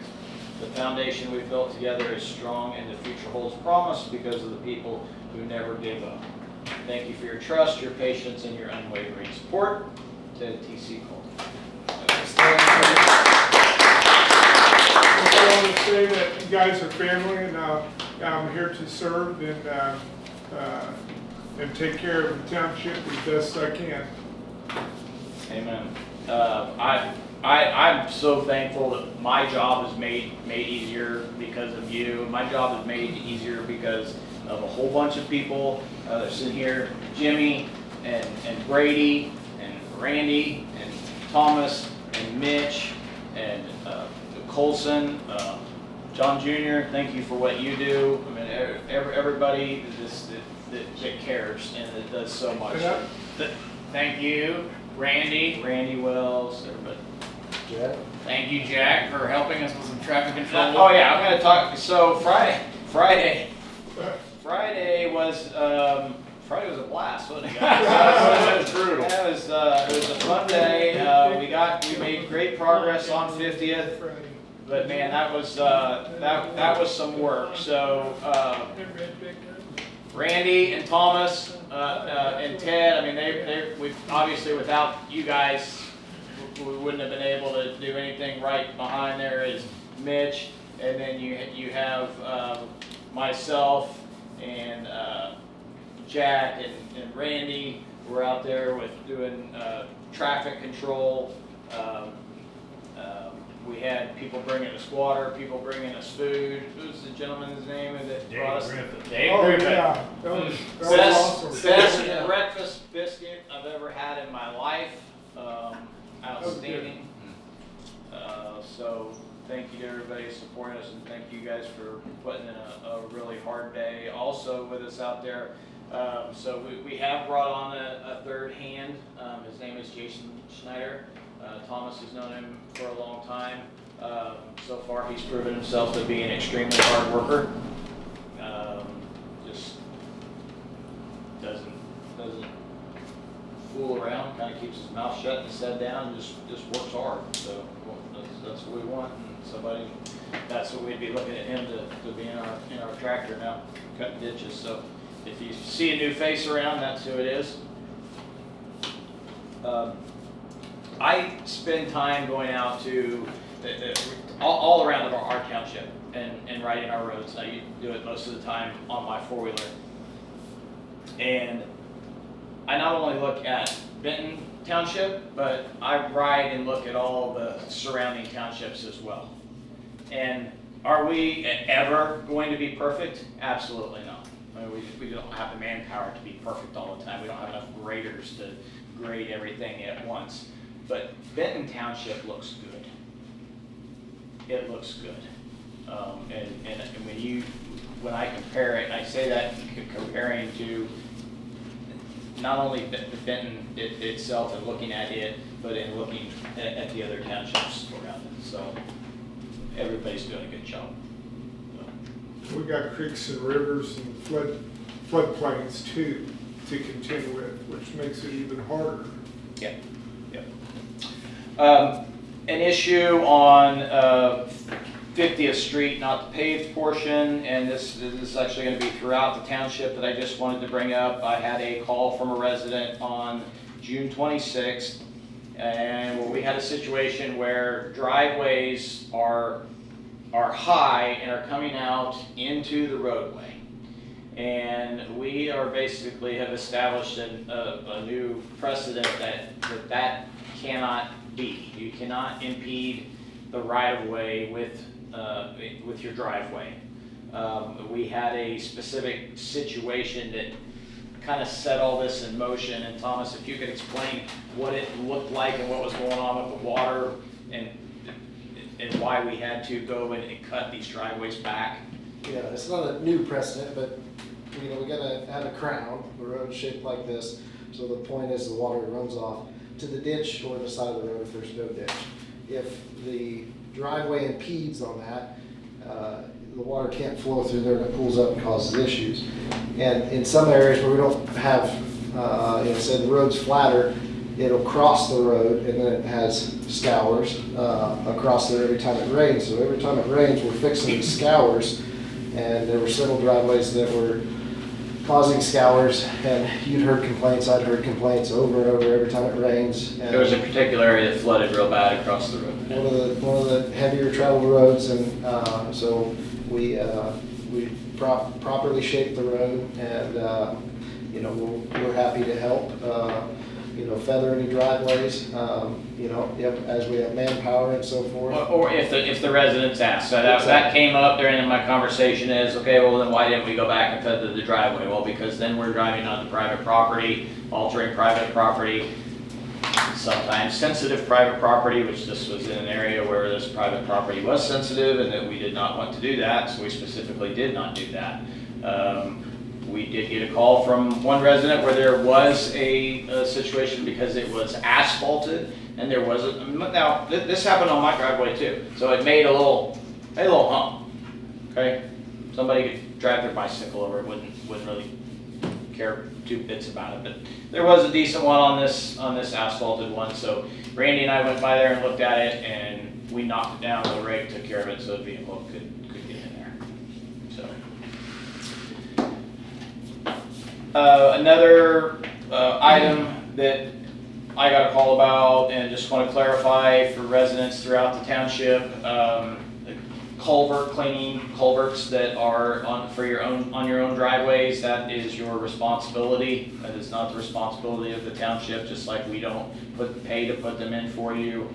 The foundation we've built together is strong, and the future holds promise because of the people who never give up. Thank you for your trust, your patience, and your unwavering support. Ted T.C. Cole. I want to say that you guys are family, and I'm here to serve and take care of the township as best I can. Amen. I'm so thankful that my job is made easier because of you. My job is made easier because of a whole bunch of people that are sitting here, Jimmy and Brady and Randy and Thomas and Mitch and Colson, John Jr., thank you for what you do. I mean, everybody that cares and that does so much. Thank you, Randy. Randy Wells, everybody. Jack? Thank you, Jack, for helping us with some traffic control. Oh yeah, I'm gonna talk, so Friday was a blast, wasn't it, guys? That was brutal. It was a fun day. We made great progress on 50th, but man, that was some work. So, Randy and Thomas, and Ted, I mean, we obviously without you guys, we wouldn't have been able to do anything. Right behind there is Mitch, and then you have myself and Jack and Randy were out there with doing traffic control. We had people bringing us water, people bringing us food. Who's the gentleman's name that brought us? Dave Oh, Griffin. yeah, that was awesome. Best breakfast biscuit I've ever had in my life. Outstanding. So thank you to everybody supporting us, and thank you guys for putting in a really hard day also with us out there. So we have brought on a third hand. His name is Jason Schneider. Thomas has known him for a long time. So far he's proven himself to be an extremely hard worker. Just doesn't fool around, kind of keeps his mouth shut and his head down, just works hard. So that's what we want, and that's what we'd be looking at him to be in our tractor now, cutting ditches. So if you see a new face around, that's who it is. I spend time going out to all around our township and riding our roads. I do it most of the time on my four-wheeler. And I not only look at Benton Township, but I ride and look at all the surrounding townships as well. And are we ever going to be perfect? Absolutely not. I mean, we don't have the manpower to be perfect all the time. We don't have enough graders to grade everything at once. But Benton Township looks good. It looks good. And when I compare it, I say that comparing to not only Benton itself and looking at it, but in looking at the other townships around it. So everybody's doing a good job. We got creeks and rivers and floodplains too to contend with, which makes it even harder. Yeah. An issue on 50th Street, not the paved portion, and this is actually going to be throughout the township that I just wanted to bring up. I had a call from a resident on June 26th, and where we had a situation where driveways are high and are coming out into the roadway. And we are basically have established a new precedent that cannot be. You cannot impede the right-of-way with your driveway. We had a specific situation that kind of set all this in motion. And Thomas, if you could explain what it looked like and what was going on with the water and why we had to go and cut these driveways back. Yeah, it's not a new precedent, but we gotta have a crown, the road shaped like this. So the point is the water runs off to the ditch or the side of the road if there's no ditch. If the driveway impedes on that, the water can't flow through there and it pools up and causes issues. And in some areas where we don't have, say the road's flatter, it'll cross the road and then it has scours across there every time it rains. So every time it rains, we're fixing these scours. And there were several driveways that were causing scours, and you'd heard complaints, I'd heard complaints over and over every time it rains. And there was a particular area that flooded real bad across the road. One of the heavier traveled roads, and so we properly shaped the road, and we're happy to help. Feather any driveways, as we have manpower and so forth. Or if the residents ask. So that came up during my conversation is, okay, well then why didn't we go back and feather the driveway? Well, because then we're driving on the private property, altering private property. sometimes sensitive private property, which this was in an area where this private property was sensitive and that we did not want to do that, so we specifically did not do that. We did get a call from one resident where there was a situation because it was asphalted and there was a, now this happened on my driveway too, so it made a little hump, okay? Somebody could drive their bicycle over it, wouldn't really care two bits about it, but there was a decent one on this asphalted one, so Randy and I went by there and looked at it and we knocked it down, the rake took care of it so the vehicle could get in there, so. Another item that I got a call about and just want to clarify for residents throughout the township, culvert cleaning, culverts that are on your own driveways, that is your responsibility. That is not the responsibility of the township, just like we don't pay to put them in for you.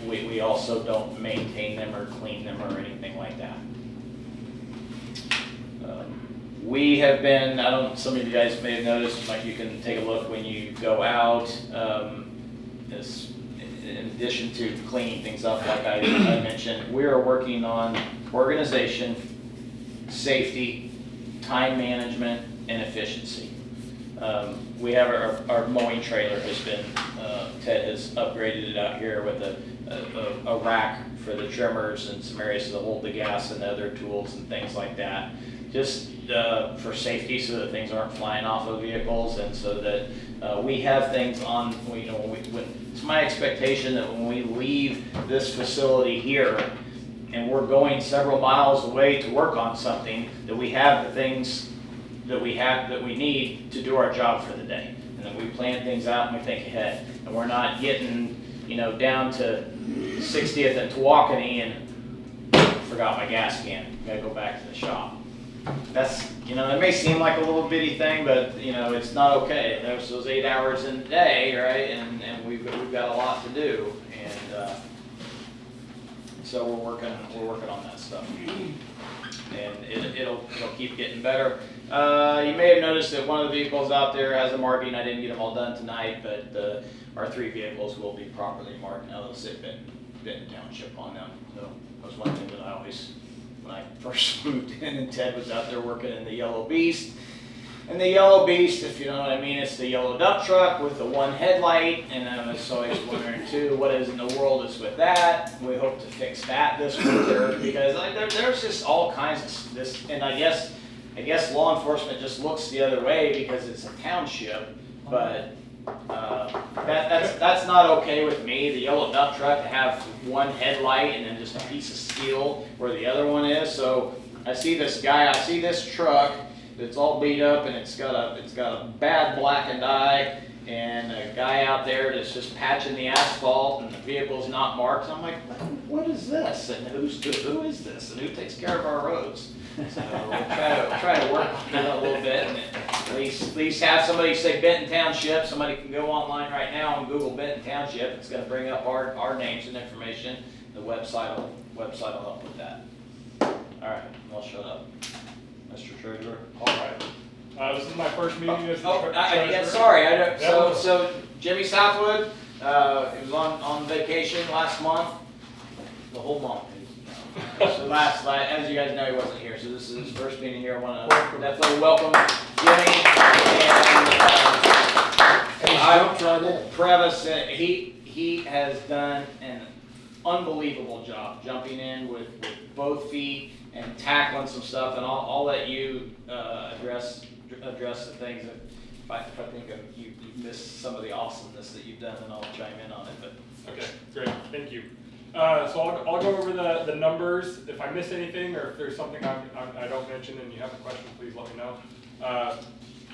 We also don't maintain them or clean them or anything like that. We have been, some of you guys may have noticed, like you can take a look when you go out, in addition to cleaning things up like I mentioned, we are working on organization, safety, time management, and efficiency. We have our mowing trailer has been, Ted has upgraded it out here with a rack for the trimmers and some areas to hold the gas and other tools and things like that. Just for safety, so that things aren't flying off of vehicles, and so that we have things on. It's my expectation that when we leave this facility here, and we're going several miles away to work on something, that we have the things that we need to do our job for the day, and then we plan things out and we think ahead, and we're not getting down to 60th and Tawakoni and forgot my gas can. Gotta go back to the shop. That's, it may seem like a little bitty thing, but, it's not okay. There's those 8 hours in the day, right? And we've got a lot to do. And so we're working on that stuff. And it'll keep getting better. You may have noticed that one of the vehicles out there has a marking. I didn't get them all done tonight, but our 3 vehicles will be properly marked. Now they'll sit Benton Township on them. So that was one thing that I always, when I first moved in and Ted was out there working in the Yellow Beast. And the Yellow Beast, if you know what I mean, it's the yellow dump truck with the one headlight. And I was always wondering too, what is in the world is with that? We hope to fix that this winter because there's just all kinds of this. And I guess law enforcement just looks the other way because it's a township. But that's not okay with me. The yellow dump truck to have one headlight and then just a piece of steel where the other one is. So I see this truck that's all beat up and it's got a bad blackened eye and a guy out there that's just patching the asphalt and the vehicle's not marked. So I'm like, what is this? And who is this? And who takes care of our roads? So we'll try to work on that a little bit, and at least have somebody say Benton Township. Somebody can go online right now and Google Benton Township. It's going to bring up our names and information. The website will help with that. All right, I'll shut up, Mr. Treasurer. All right. This is my first meeting as the Yeah, sorry. So Jimmy Southwood, he was on vacation last month, the whole month. So as you guys know, he wasn't here, so this is his first meeting here. I want to definitely welcome Jimmy. And I will preface that he has done an unbelievable job jumping in with both feet and tackling some stuff, and I'll let you address the things that if I think you missed some of the awesomeness that you've done, and I'll chime in on it. But okay, great, thank you. So I'll go over the numbers. If I miss anything or if there's something I don't mention and you have a question, please let me know.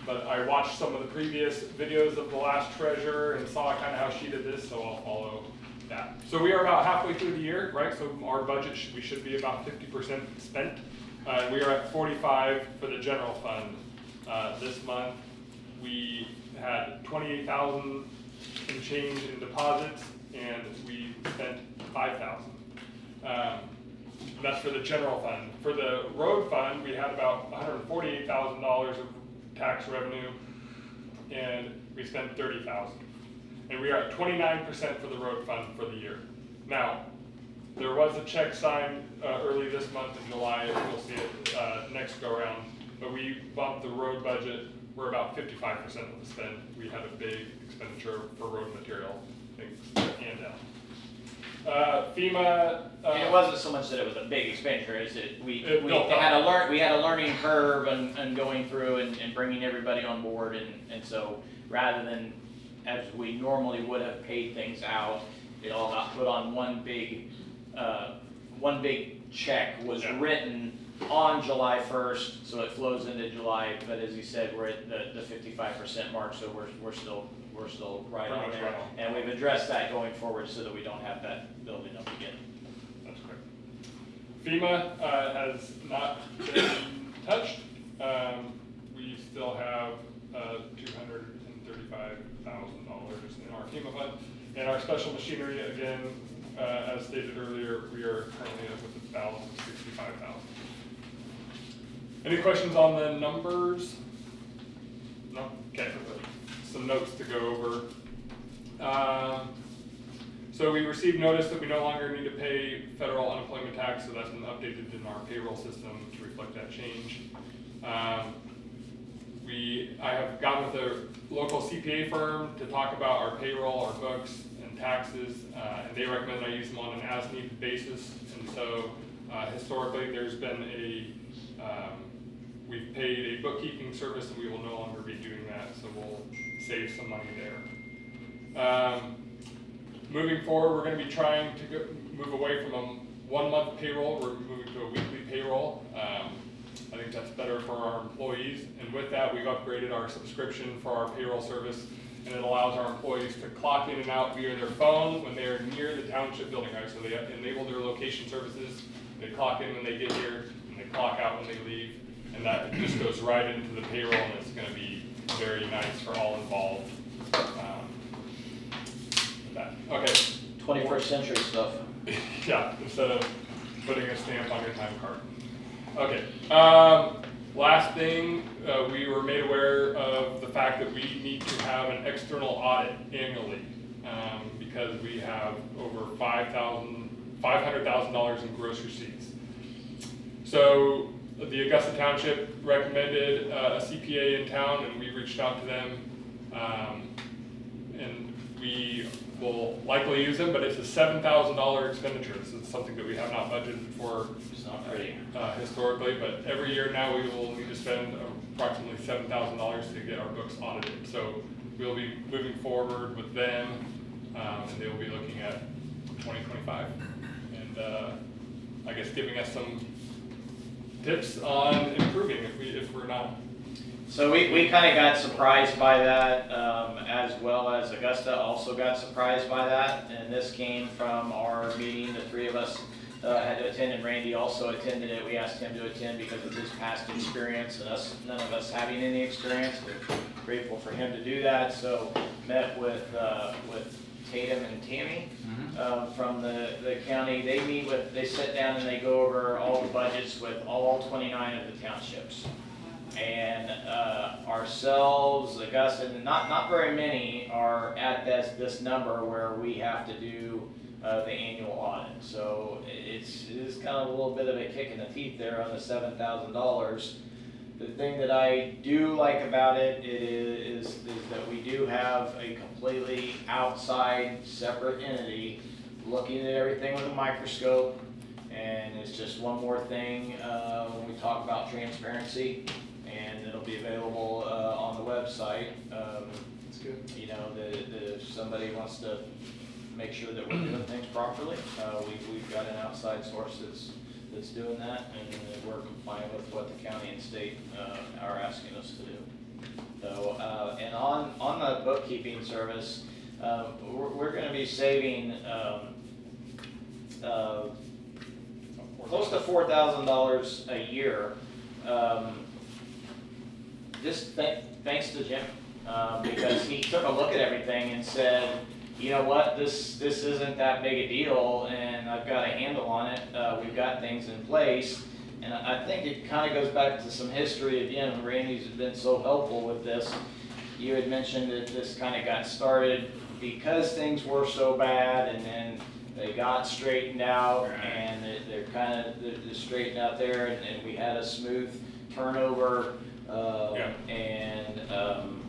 But I watched some of the previous videos of the last treasurer and saw kind of how she did this, so I'll follow that. So we are about halfway through the year, right? So our budget, we should be about 50% spent. We are at 45 for the general fund. This month we had 28,000 and change in deposits, and we spent 5,000. That's for the general fund. For the road fund, we had about $148,000 of tax revenue, and we spent 30,000. And we are at 29% for the road fund for the year. Now, there was a check signed early this month in July, and we'll see it next go around. But we bumped the road budget. We're about 55% of the spend. We had a big expenditure for road material things to hand out. FEMA. And it wasn't so much that it was a big expenditure, is it? We no, had a learning curve and going through and bringing everybody on board, and so rather than as we normally would have paid things out, it all got put on one big check was written on July 1st, so it flows into July. But as you said, we're at the 55% mark, so we're still right on there. Right on. And we've addressed that going forward so that we don't have that building up again. That's correct. FEMA has not been touched. We still have $235,000 in our FEMA fund. And our special machinery, again, as stated earlier, we are currently with a balance of $65,000. Any questions on the numbers? No? Okay. Some notes to go over. So we received notice that we no longer need to pay federal unemployment tax, so that's been updated in our payroll system to reflect that change. I have gotten with a local CPA firm to talk about our payroll, our books, and taxes, and they recommend I use them on an as-needed basis. And so historically, there's been we've paid a bookkeeping service, and we will no longer be doing that, so we'll save some money there. Moving forward, we're going to be trying to move away from a 1-month payroll. We're moving to a weekly payroll. I think that's better for our employees. And with that, we've upgraded our subscription for our payroll service, and it allows our employees to clock in and out via their phone when they're near the township building. Right? So they enable their location services. They clock in when they get here, and they clock out when they leave. And that just goes right into the payroll, and it's going to be very nice for all involved. Okay. 21st century stuff. Yeah, instead of putting a stamp on your time card. Okay. Last thing, we were made aware of the fact that we need to have an external audit annually because we have over $500,000 in gross receipts. So the Augusta Township recommended a CPA in town, and we reached out to them, and we will likely use them, but it's a $7,000 expenditure. This is something that we have not budgeted for historically, but every year now we will need to spend approximately $7,000 to get our books audited. So we'll be moving forward with them, and they will be looking at 2025, and I guess giving us some tips on improving if we're not. So we kind of got surprised by that, as well as Augusta also got surprised by that. And this came from our meeting. The three of us had to attend, and Randy also attended it. We asked him to attend because of his past experience and none of us having any experience. We're grateful for him to do that. So met with Tatum and Tammy from the county. They sit down and they go over all the budgets with all 29 of the townships. And ourselves, Augusta, not very many are at this number where we have to do the annual audit. So it is kind of a little bit of a kick in the teeth there on the $7,000. The thing that I do like about it is that we do have a completely outside separate entity looking at everything with a microscope. And it's just one more thing when we talk about transparency. And it'll be available on the website. That's good. You know, if somebody wants to make sure that we're doing things properly, we've got an outside source that's doing that, and we're complying with what the county and state are asking us to do. So, and on the bookkeeping service, we're going to be saving close to $4,000 a year. Just thanks to Jim, because he took a look at everything and said, you know what, this isn't that big a deal, and I've got a handle on it. We've got things in place, and I think it kind of goes back to some history again. Randy's been so helpful with this. You had mentioned that this kind of got started because things were so bad and then they got straightened out and they're kind of, they're straightened out there and we had a smooth turnover.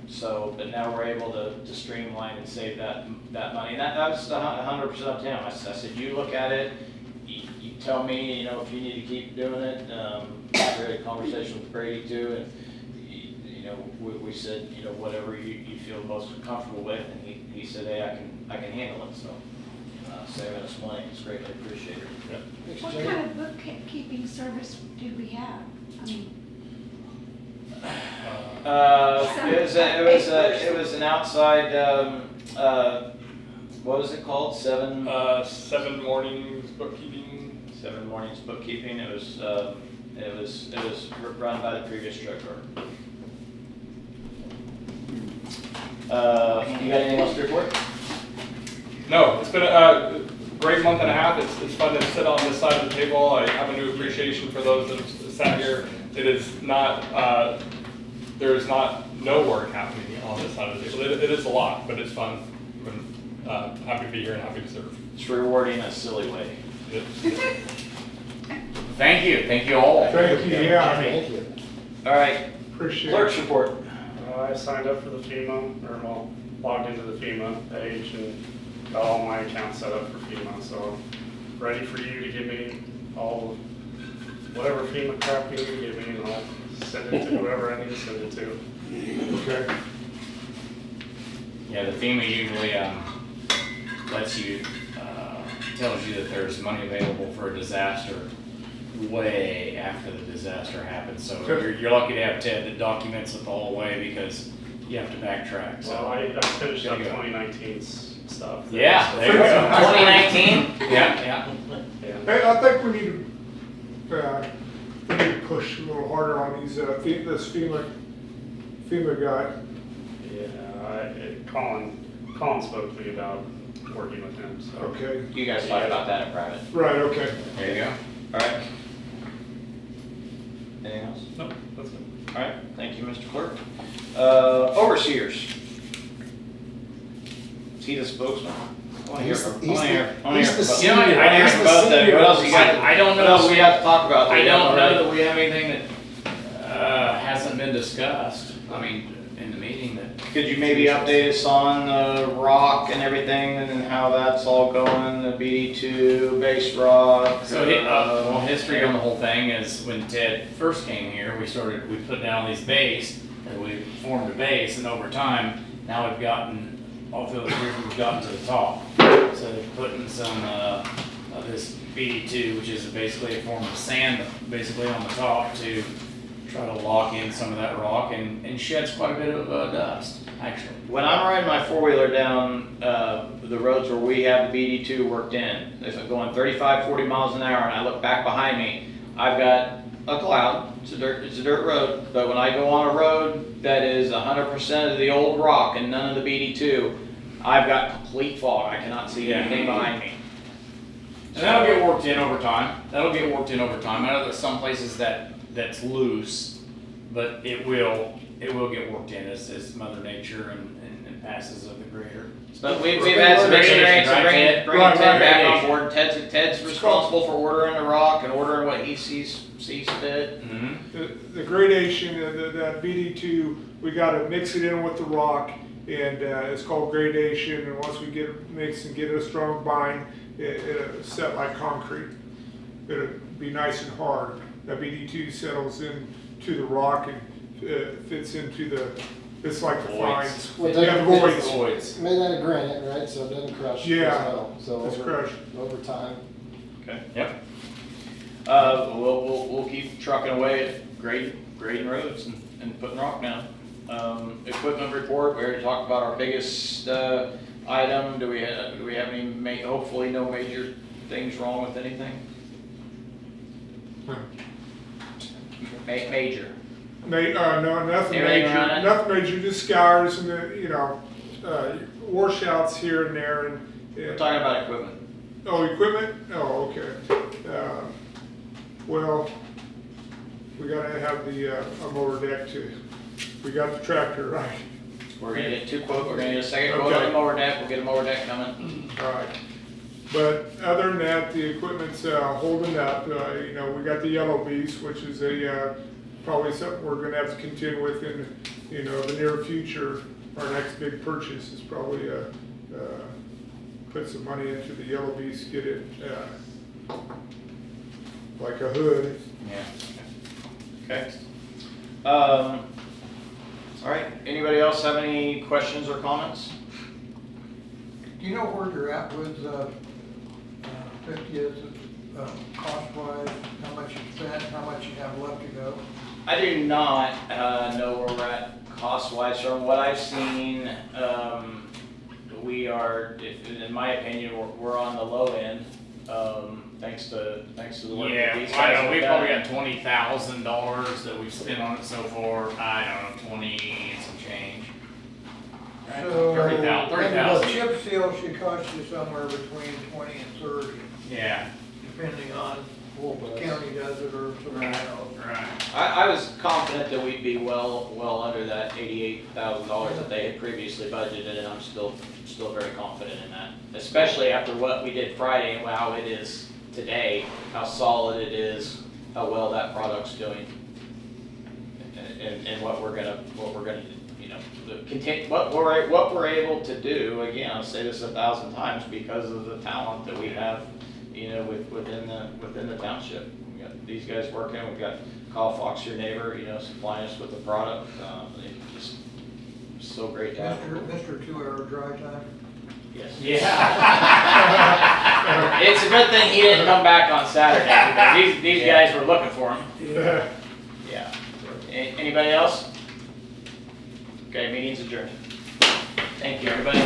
So, but now we're able to streamline and save that money. And that was 100% up to him. I said, you look at it, you tell me, you know, if you need to keep doing it. We had a conversation with Brady too, and you know, we said, you know, whatever you feel most comfortable with, and he said, hey, I can handle it. So saving us money is greatly appreciated. What kind of bookkeeping service do we have? I mean, it was an outside, what was it called? 7 mornings bookkeeping. 7 mornings bookkeeping. It was run by the previous treasurer. You got anything else to report? No, it's been a great month and a half. It's fun to sit on this side of the table. I have a new appreciation for those that have sat here. It is not, there is not no work happening on this side of the table. It is a lot, but it's fun. I'm happy to be here and happy to serve. It's rewarding in a silly way. Thank you all. Thank you, yeah, Thank you. All right, appreciate clerk's it. report. I signed up for the FEMA, or well, logged into the FEMA page and got all my accounts set up for FEMA. So I'm ready for you to give me all whatever FEMA crap you need to give me, and I'll send it to whoever I need to send it to. Okay. Yeah, the FEMA usually lets you, tells you that there's money available for a disaster way after the disaster happens. So you're lucky to have Ted that documents it all the way because you have to backtrack. So Well, I finished up 2019's stuff. yeah, there you go. 2019. Yeah. Hey, I think we need to push a little harder on these, this FEMA guy. Yeah, Colin spoke to me about working with him. So. Okay. You guys talk about that in private. Right, okay. There you go. All right. Anything else? Nope, that's good. All right, thank you, Mr. Clerk. Overseers. Is he the spokesman? I want to hear from. He's the You know, senior. I He's hear the about that. senior. What else you got? I don't know. What else we have to talk about? I don't know that we have anything that hasn't been discussed. I mean, in the meeting that. Could you maybe update us on the rock and everything and how that's all going, the BD2, base rock? So, well, history on the whole thing is when Ted first came here, we put down these base, and we formed a base, and over time, now we've gotten, all through the years, we've gotten to the top. So they're putting some of this BD2, which is basically a form of sand, basically on the top to try to lock in some of that rock and sheds quite a bit of dust, actually. When I'm riding my four-wheeler down the roads where we have the BD2 worked in, if I'm going 35, 40 miles an hour and I look back behind me, I've got a cloud, it's a dirt road, but when I go on a road that is 100% of the old rock and none of the BD2, I've got complete fog. I cannot see anything behind me. And that'll get worked in over time. I know there's some places that's loose, but it will get worked in as Mother Nature and passes of the grader. But we've had some experience Right, bringing Ted? Ted back on board. Ted's responsible for ordering the rock and ordering what he sees fit. Mm-hmm. The gradation, that BD2, we gotta mix it in with the rock, and it's called gradation, and once we get it mixed and get it a strong bind, it'll set like concrete. It'll be nice and hard. That BD2 settles into the rock and fits into it's like the fines. Well, Yeah, the voids. It's made out of granite, right, so it doesn't crush. Yeah, as well. So it's crushed. over time. Okay. Yep. We'll keep trucking away at grading roads and putting rock down. Equipment report. We already talked about our biggest item. Do we have any? Hopefully, no major things wrong with anything. Major. No, nothing Everything major. around it? Nothing major. Just scours and washouts here and there, and We're talking about equipment. equipment. Oh, okay. Well, we gotta have the a motor deck too. We got the tractor right. We're gonna get 2 quotes, we're gonna get a second quote on Okay. the mower deck, we'll get a mower deck coming. All right. But other than that, the equipment's holding up. You know, we got the Yellow Beast, which is probably something we're gonna have to contend with in, you know, the near future. Our next big purchase is probably put some money into the Yellow Beast, get it like a hood. Yeah. Okay. All right, anybody else have any questions or comments? Do you know where you're at with 50th, cost-wise, how much you spent, how much you have left to go? I do not know where we're at cost-wise. From what I've seen, we are, in my opinion, we're on the low end. Thanks to the work that Yeah, these I guys don't know, have we've done. probably got $20,000 that we've spent on it so far, I don't know, 20 and some change. So, 30,000, the 30,000. chip seal should cost you somewhere between 20 and 30, Yeah, depending on what county does it or something else. right. I was confident that we'd be well under that $88,000 that they had previously budgeted, and I'm still very confident in that. Especially after what we did Friday and how it is today, how solid it is, how well that product's doing, and what we're gonna, you know, what we're able to do. Again, I'll say this 1,000 times because of the talent that we have, you know, within the township. We got these guys working. We've got Kyle Fox, your neighbor, you know, supplying us with the product. Just so great to have. Mr. 2-hour drive time? Yes. Yeah. It's a good thing he didn't come back on Saturday because these guys were looking for him. Yeah. Anybody else? Okay, meeting's adjourned. Thank you, everybody.